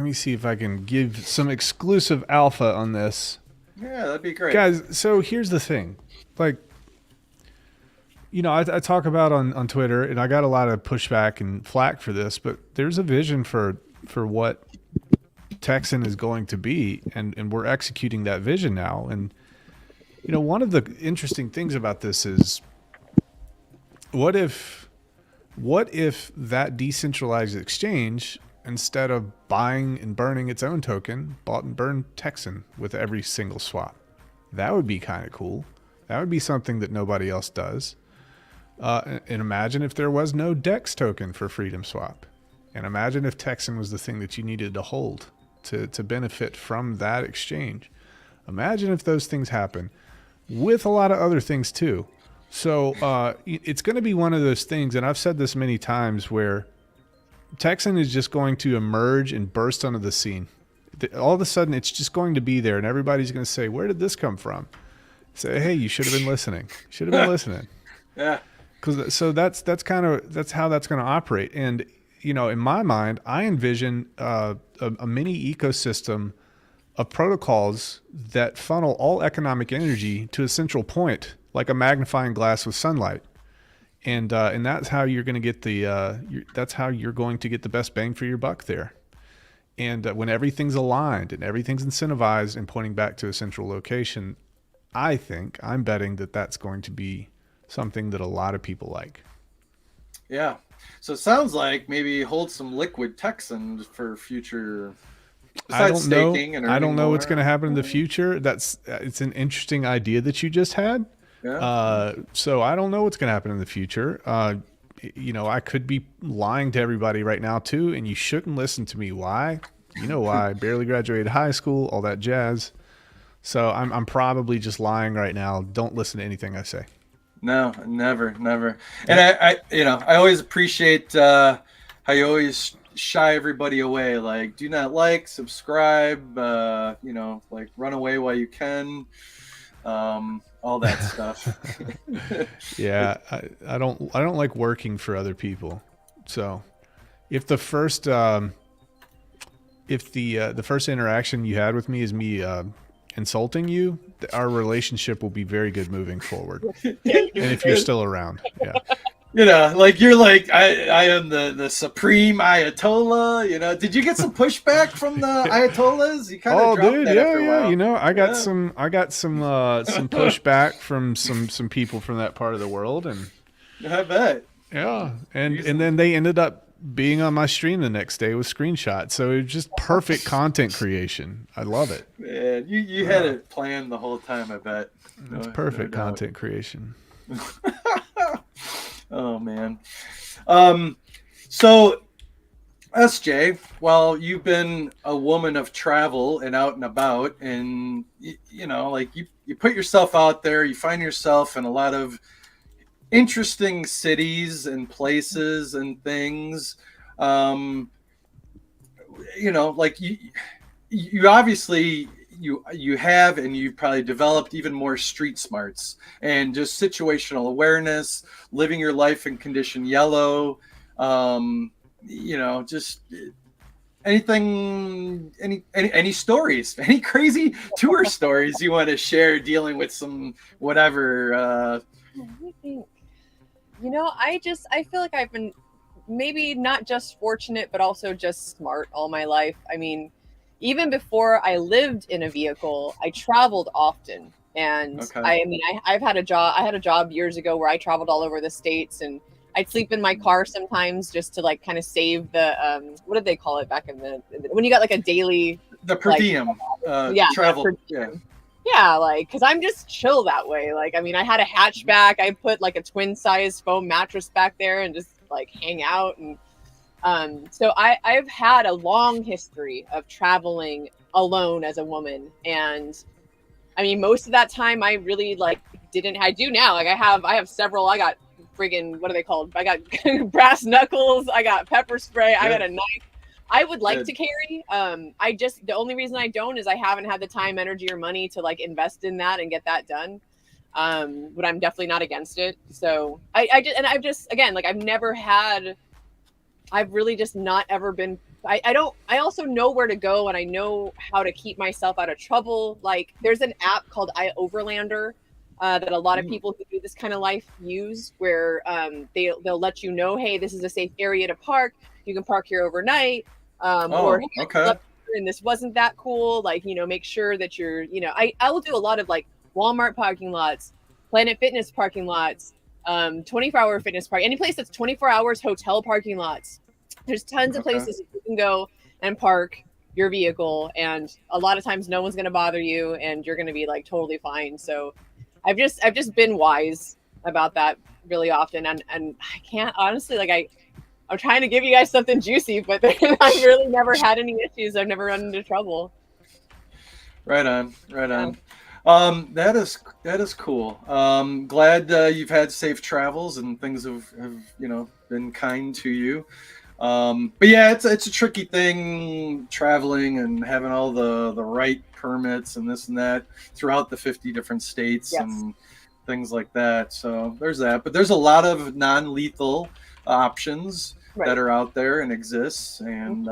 me see if I can give some exclusive alpha on this. Yeah, that'd be great. Guys, so here's the thing. I talk about on Twitter, and I got a lot of pushback and flack for this, but there's a vision for what Texan is going to be, and we're executing that vision now. And, one of the interesting things about this is what if that decentralized exchange, instead of buying and burning its own token, bought and burned Texan with every single swap? That would be kind of cool. That would be something that nobody else does. And imagine if there was no DEX token for Freedom Swap. And imagine if Texan was the thing that you needed to hold to benefit from that exchange. Imagine if those things happen with a lot of other things too. So it's going to be one of those things, and I've said this many times, where Texan is just going to emerge and burst onto the scene. All of a sudden, it's just going to be there, and everybody's going to say, "Where did this come from?" Say, "Hey, you should have been listening. Should have been listening." Yeah. That's how that's going to operate. And in my mind, I envision a mini ecosystem of protocols that funnel all economic energy to a central point, like a magnifying glass with sunlight. And that's how you're going to get that's how you're going to get the best bang for your buck there. And when everything's aligned and everything's incentivized and pointing back to a central location, I'm betting that that's going to be something that a lot of people like. Yeah. So it sounds like maybe hold some liquid Texan for future. I don't know what's going to happen in the future. It's an interesting idea that you just had. Yeah. So I don't know what's going to happen in the future. I could be lying to everybody right now too, and you shouldn't listen to me. Why? You know why? I barely graduated high school, all that jazz. So I'm probably just lying right now. Don't listen to anything I say. No, never. And I always appreciate how you always shy everybody away. Like, do not subscribe, run away while you can. All that stuff. Yeah, I don't like working for other people. So if the first interaction you had with me is me insulting you, our relationship will be very good moving forward. And if you're still around, yeah. You're like, I am the supreme Ayatollah. Did you get some pushback from the Ayatollahs? You kind of dropped that after a while. I got some pushback from some people from that part of the world, and I bet. Yeah, and then they ended up being on my stream the next day with screenshots. So it was just perfect content creation. I love it. Man, you had it planned the whole time, I bet. It's perfect content creation. Oh man. So SJ, while you've been a woman of travel and out and about, and you put yourself out there, you find yourself in a lot of interesting cities and places and things. Like you obviously you have, and you've probably developed even more street smarts and just situational awareness, living your life in condition yellow. Just anything, any stories, any crazy tour stories you want to share dealing with some whatever. Let me think. I feel like I've been maybe not just fortunate, but also just smart all my life. I mean, even before I lived in a vehicle, I traveled often. And Okay. I've had a job. I had a job years ago where I traveled all over the States, and I'd sleep in my car sometimes just to like kind of save the what did they call it back in the when you got like a daily The per like diem yeah travel. per Yeah. diem. Yeah, like because I'm just chill that way. Like I had a hatchback. I put like a twin size foam mattress back there and just like hang out. And so I've had a long history of traveling alone as a woman. And I mean, most of that time I really like didn't. I do now. Like I have several. I got friggin' what are they called? I got brass knuckles. I got pepper spray. I got a knife. I would like to carry. The only reason I don't is I haven't had the time, energy, or money to like invest in that and get that done. But I'm definitely not against it. So I've just again, like I've really just not ever been. I also know where to go, and I know how to keep myself out of trouble. Like there's an app called iOverlander that a lot of people who do this kind of life use, where they'll let you know, hey, this is a safe area to park. You can park here overnight. Or okay. and this wasn't that cool. Like, make sure that you're, I will do a lot of like Walmart parking lots, Planet Fitness parking lots, 24-hour fitness park, any place that's 24 hours, hotel parking lots. There's tons of places you can go and park your vehicle, and a lot of times no one's going to bother you, and you're going to be like totally fine. So I've just been wise about that really often, and I can't honestly, like I'm trying to give you guys something juicy, but I've really never had any issues. I've never run into trouble. Right on. That is cool. Glad you've had safe travels and things have been kind to you. But yeah, it's a tricky thing traveling and having all the right permits and this and that throughout the 50 different states and things like that. So there's that. But there's a lot of non-lethal options that are out there and exists, and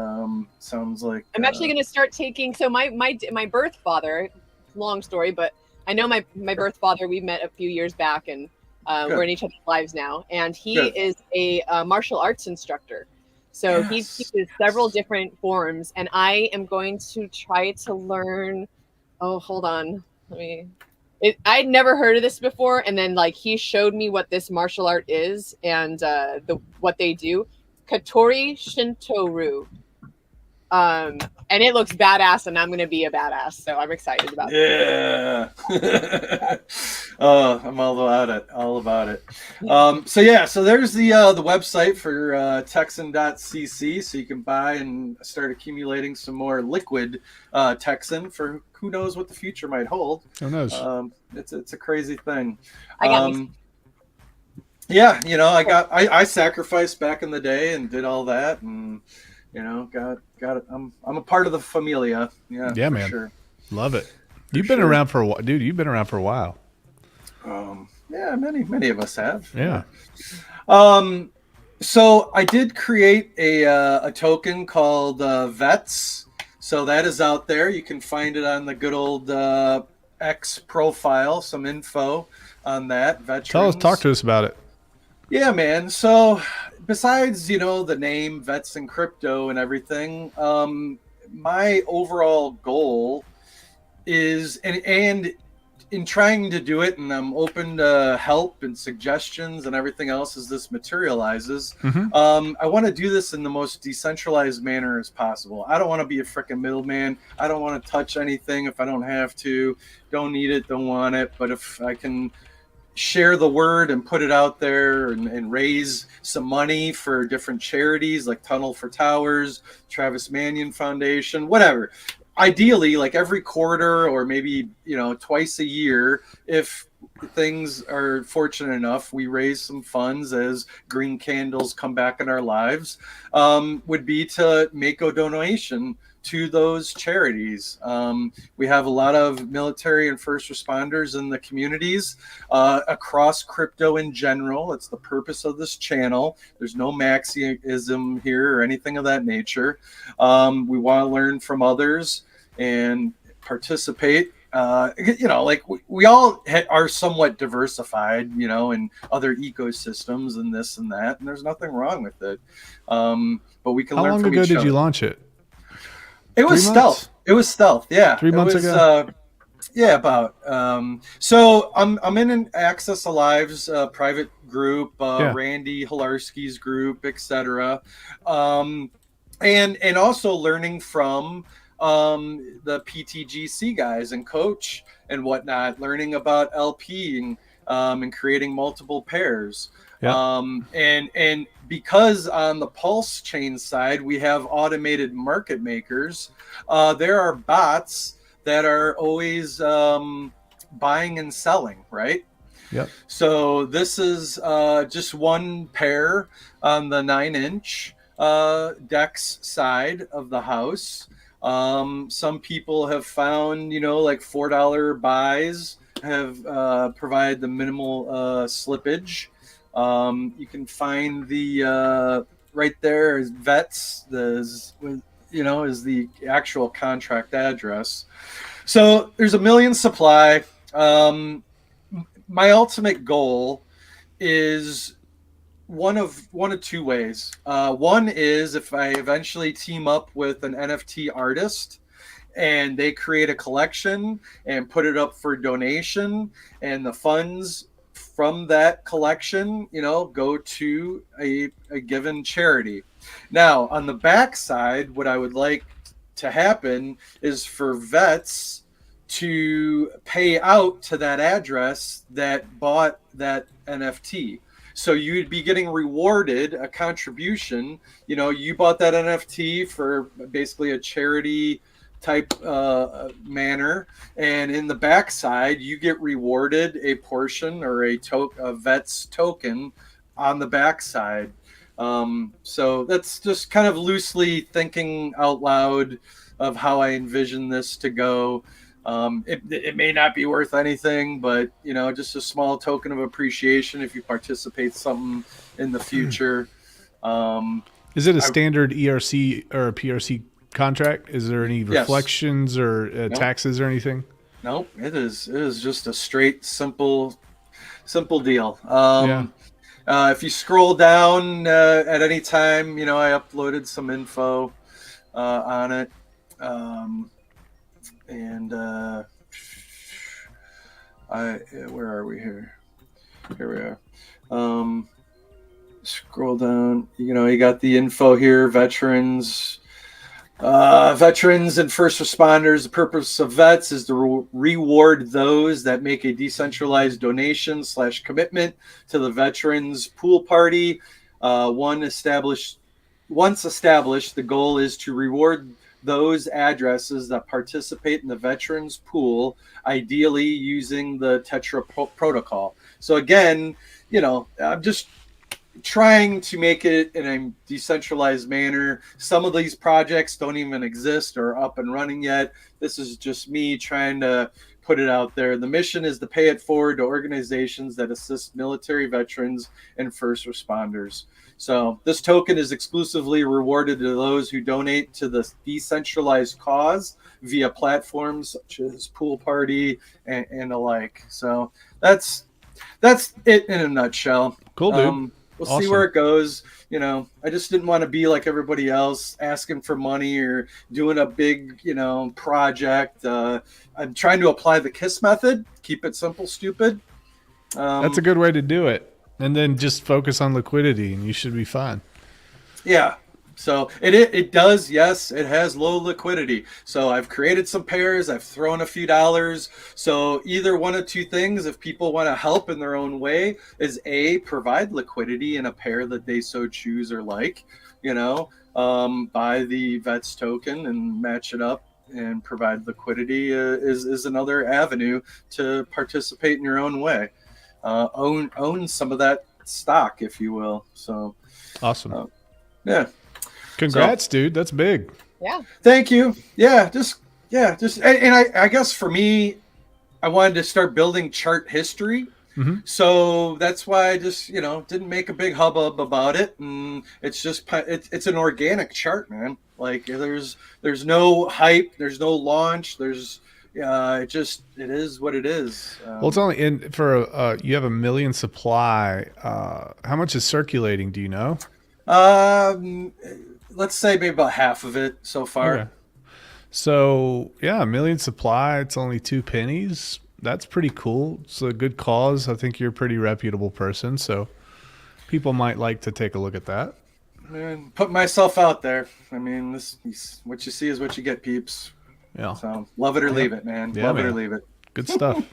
sounds like I'm actually going to start taking. So my birth father, long story, but I know my birth father. We met a few years back, and we're in each other's lives now. And he is a martial arts instructor. So he teaches several different forms, and I am going to try to learn. Oh, hold on, I'd never heard of this before, and then like he showed me what this martial art is and what they do. Katori Shinto-ryu. And it looks badass, and I'm going to be a badass, so I'm excited about it. Yeah. Oh, I'm all about it. So there's the website for Texan.cc, so you can buy and start accumulating some more liquid Texan for who knows what the future might hold. Who knows? It's a crazy thing. I got me. Yeah, I sacrificed back in the day and did all that, and got it. I'm a part of the familia. Yeah, man. Sure. Love it. You've been around for a while, dude. You've been around for a while. Yeah, many of us have. Yeah. So I did create a token called V.I.C. So that is out there. You can find it on the good old X profile. Some info on that. Veterans. Talk to us about it. Yeah, man. So besides, the name Vets and Crypto and everything, my overall goal is, and in trying to do it, and I'm open to help and suggestions and everything else as this materializes, I want to do this in the most decentralized manner as possible. I don't want to be a freaking middleman. I don't want to touch anything if I don't have to. Don't need it, don't want it. But if I can share the word and put it out there and raise some money for different charities like Tunnel for Towers, Travis Manion Foundation, whatever. Ideally, like every quarter or maybe, twice a year, if things are fortunate enough, we raise some funds as green candles come back in our lives, would be to make a donation to those charities. We have a lot of military and first responders in the communities across crypto in general. It's the purpose of this channel. There's no Maxiism here or anything of that nature. We want to learn from others and participate. Like we all are somewhat diversified, in other ecosystems and this and that, and there's nothing wrong with it. But we can How learn long from ago each did other. you launch it? It was 3 stealth. months? It was stealth. Yeah. 3 months it was, ago? Yeah, about. So I'm in an Access Alive's private group, Yeah. Randy Hilarski's group, etc. And also learning from the PTGC guys and coach and whatnot, learning about LP and creating multiple pairs. Yeah. And because on the Pulse chain side we have automated market makers, there are bots that are always buying and selling, right? Yep. So this is just one pair on the 9-inch Dex side of the house. Some people have found, like $4 buys have provided the minimal slippage. You can find the right there is VETS, is the actual contract address. So there's a million supply. My ultimate goal is one of two ways. One is if I eventually team up with an NFT artist and they create a collection and put it up for donation, and the funds from that collection, go to a given charity. Now, on the back side, what I would like to happen is for vets to pay out to that address that bought that NFT. So you'd be getting rewarded a contribution. You bought that NFT for basically a charity type manner, and in the backside you get rewarded a portion or a vet's token on the backside. So that's just kind of loosely thinking out loud of how I envision this to go. It may not be worth anything, but just a small token of appreciation if you participate something in the future. Is it a standard ERC or PRC contract? Is there any reflections or taxes or anything? Nope. It is just a straight, simple deal. If you scroll down at any time, I uploaded some info on it. Where are we here? Here we are. Scroll down. You got the info here. Veterans and first responders. The purpose of vets is to reward those that make a decentralized donation / commitment to the veterans pool party. Once established, the goal is to reward those addresses that participate in the veterans pool, ideally using the Tetra protocol. So again, I'm just trying to make it in a decentralized manner. Some of these projects don't even exist or up and running yet. This is just me trying to put it out there. The mission is to pay it forward to organizations that assist military veterans and first responders. So this token is exclusively rewarded to those who donate to the decentralized cause via platforms such as Pool Party and the like. So that's it in a nutshell. Cool, dude. We'll Awesome. see where it goes. I just didn't want to be like everybody else asking for money or doing a big, project. I'm trying to apply the KISS method. Keep it simple, stupid. That's a good way to do it. And then just focus on liquidity and you should be fine. Yeah. So it does, yes, it has low liquidity. So I've created some pairs, I've thrown a few dollars. So either one of two things, if people want to help in their own way, is A, provide liquidity in a pair that they so choose or like, buy the VETS token and match it up and provide liquidity is another avenue to participate in your own way. Own some of that stock, if you will. So Awesome. Yeah. Congrats, dude. That's big. Yeah. Thank you. Yeah, and I guess for me, I wanted to start building chart history. So that's why I just, didn't make a big hubbub about it. And it's just, it's an organic chart, man. Like there's no hype, there's no launch, it is what it is. Well, it's only you have 1 million supply. How much is circulating? Do you know? Let's say maybe about half of it so far. Okay. So yeah, 1 million supply. It's only 2 pennies. That's pretty cool. It's a good cause. I think you're a pretty reputable person, so people might like to take a look at that. And put myself out there. I mean, what you see is what you get, peeps. Yeah. So love it or leave it, man. Yeah, love it man. or leave it. Good stuff.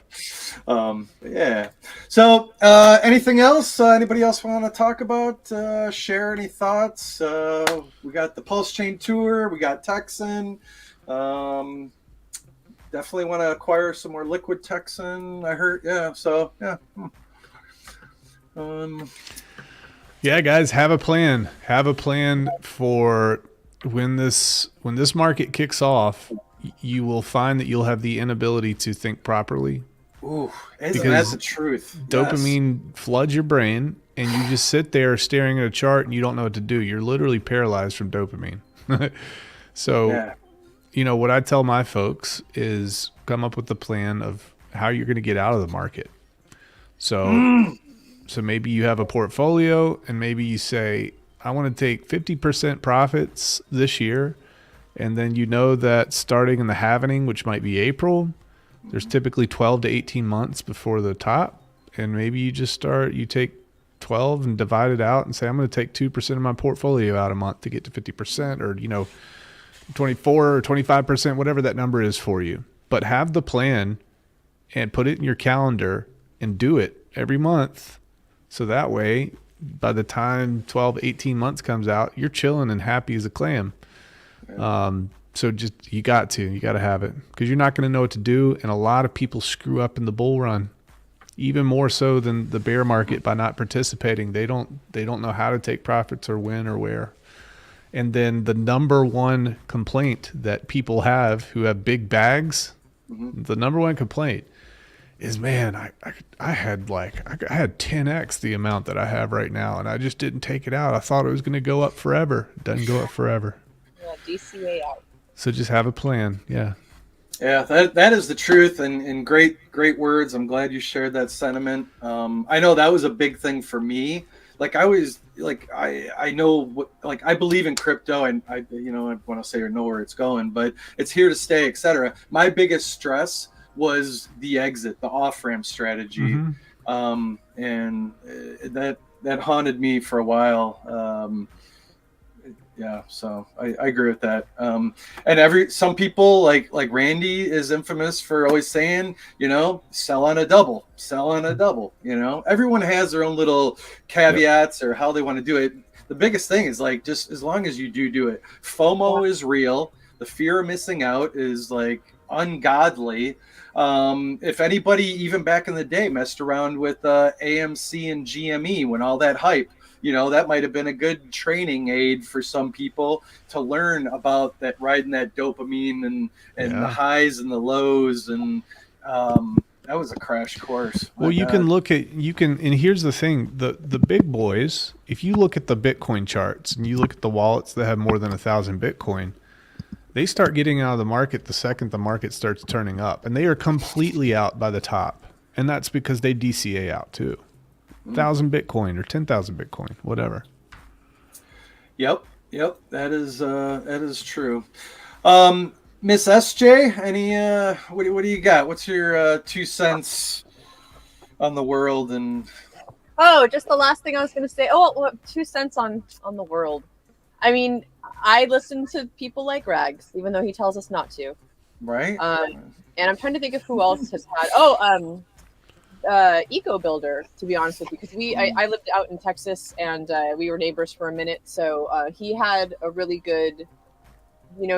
Yeah. So anything else? Anybody else want to talk about? Share any thoughts? We got the Pulse Chain Tour. We got Texan. Definitely want to acquire some more liquid Texan. I heard. Yeah. So yeah. Yeah, guys, have a plan. Have a plan for when this market kicks off. You will find that you'll have the inability to think properly. Ooh, that's the truth. Dopamine floods your brain, and you just sit there staring at a chart, and you don't know what to do. You're literally paralyzed from dopamine. So, Yeah. What I tell my folks is come up with a plan of how you're going to get out of the market. So maybe you have a portfolio, and maybe you say, I want to take 50% profits this year. And then that starting in the halvening, which might be April, there's typically 12 to 18 months before the top. And maybe you take 12 and divide it out and say, I'm going to take 2% of my portfolio out a month to get to 50% or, 24 or 25%, whatever that number is for you. But have the plan and put it in your calendar and do it every month. So that way, by the time 12, 18 months comes out, you're chilling and happy as a clam. So just, you got to have it because you're not going to know what to do. And a lot of people screw up in the bull run, even more so than the bear market by not participating. They don't know how to take profits or when or where. And then the number one complaint that people have who have big bags, the number one complaint is, man, I had 10x the amount that I have right now. And I just didn't take it out. I thought it was going to go up forever. It doesn't go up forever. Yeah, DCA out. So just have a plan. Yeah. Yeah, that is the truth, and great words. I'm glad you shared that sentiment. I know that was a big thing for me. Like I was like I know what, like I believe in crypto, and I want to say or know where it's going, but it's here to stay, etc. My biggest stress was the exit, the off ramp strategy, and that haunted me for a while. Yeah, so I agree with that. And some people like Randy is infamous for always saying, sell on a double. Everyone has their own little caveats or how they want to do it. The biggest thing is like, just as long as you do it. FOMO is real. The fear of missing out is like ungodly. If anybody, even back in the day, messed around with AMC and GME when all that hype, that might have been a good training aid for some people to learn about that, riding that dopamine and the highs and the lows. And that was a crash course. Well, and here's the thing, the big boys, if you look at the Bitcoin charts and you look at the wallets that have more than 1,000 Bitcoin, they start getting out of the market the second the market starts turning up, and they are completely out by the top. And that's because they DCA out too. 1,000 Bitcoin or 10,000 Bitcoin, whatever. Yep. That is true. Miss SJ, any what do you got? What's your 2 cents on the world? And just the last thing I was going to say. 2 cents on the world. I mean, I listen to people like Rags, even though he tells us not to. Right. And I'm trying to think of who else has had. Eco Builder, to be honest with you, because I lived out in Texas and we were neighbors for a minute, so he had a really good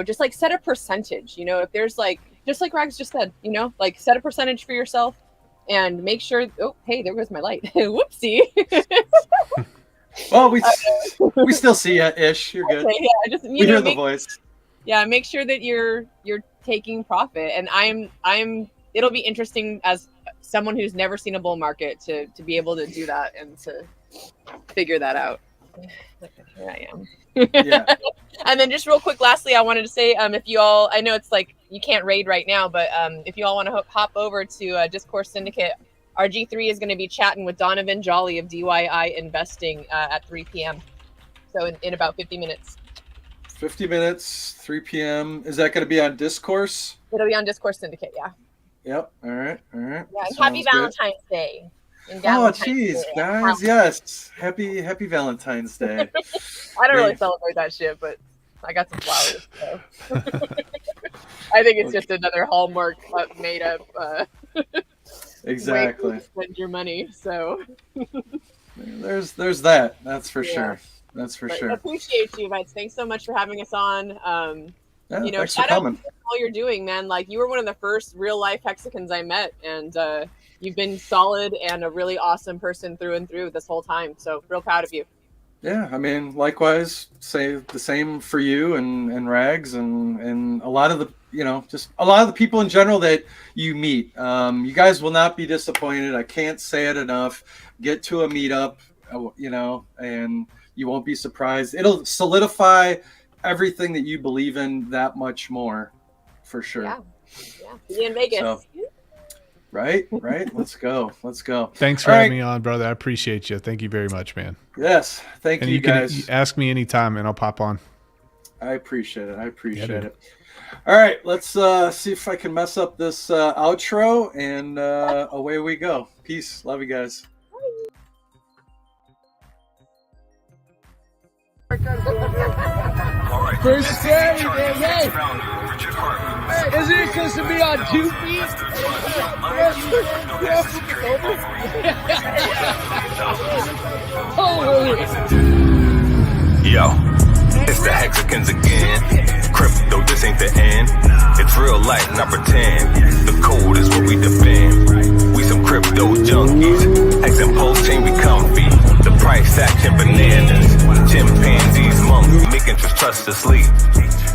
just like set a percentage, if there's like, just like Rags just said, like set a percentage for yourself and make sure, oh, hey, there goes my light. Whoopsie. Well, we still see you ish. You're good. Okay, yeah, just, we hear the voice. Yeah. Make sure that you're taking profit. And it'll be interesting as someone who's never seen a bull market to be able to do that and to figure that out. Here I am. Yeah. And then just real quick, lastly, I wanted to say, if you all, I know it's like you can't raid right now, but if you all want to hop over to Discourse Syndicate, RG3 is going to be chatting with Donovan Jolly of DYI Investing at 3 p.m. So in about 50 minutes. 50 minutes, 3 p.m. Is that going to be on Discourse? It'll be on Discourse Syndicate, yeah. Yep. All right. Yeah, and happy Valentine's Day. Oh, geez, guys, yes. Happy Valentine's Day. I don't really celebrate that shit, but I got some flowers. So. I think it's just another Hallmark made up exactly way to spend your money. So there's that. That's for sure. That's for sure. Appreciate you, guys. Thanks so much for having us on. Thanks shout for out coming. to all you're doing, man. Like you were one of the first real life Hexicans I met, and you've been solid and a really awesome person through and through this whole time. So real proud of you. Yeah, I mean, likewise, say the same for you and Rags and a lot of the just a lot of the people in general that you meet. You guys will not be disappointed. I can't say it enough. Get to a meetup, and you won't be surprised. It'll solidify everything that you believe in that much more, for sure. Yeah. See you in Vegas. So, right. Let's go. Thanks for having me on, brother. I appreciate you. Thank you very much, man. Yes, thank you guys. Can ask me anytime, and I'll pop on. I appreciate it. All right, let's see if I can mess up this outro, and away we go. Peace. Love you guys. First Saturday, hey! Isn't it supposed to be on 2 feet? Holy! Yo, it's the Hexicans again. Crypto, this ain't the end. It's real life, not pretend. The code is what we defend. We some crypto junkies. Hex and pulse chain, we comfy. The price action bananas. Chimpanzees, monks, making trust to sleep.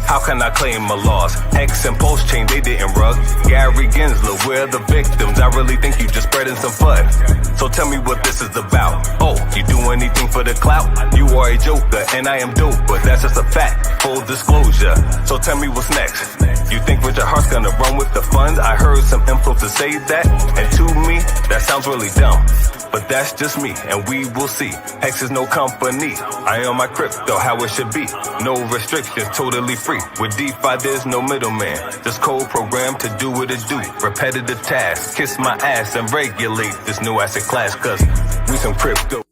How can I claim a loss? Hex and Pulse Chain, they didn't rug. Gary Gensler, we're the victims. I really think you just spreading some fun. So tell me what this is about. Oh, you do anything for the clout? You are a joker, and I am dope, but that's just a fact. Full disclosure. So tell me what's next. You think Richard Hart's gonna run with the funds? I heard some info to say that, and to me, that sounds really dumb. But that's just me, and we will see. Hex is no company. I own my crypto, how it should be. No restrictions, totally free. With DeFi, there's no middleman. Just code program to do what it do. Repetitive tasks, kiss my ass and regulate this new asset class, cause we some crypto.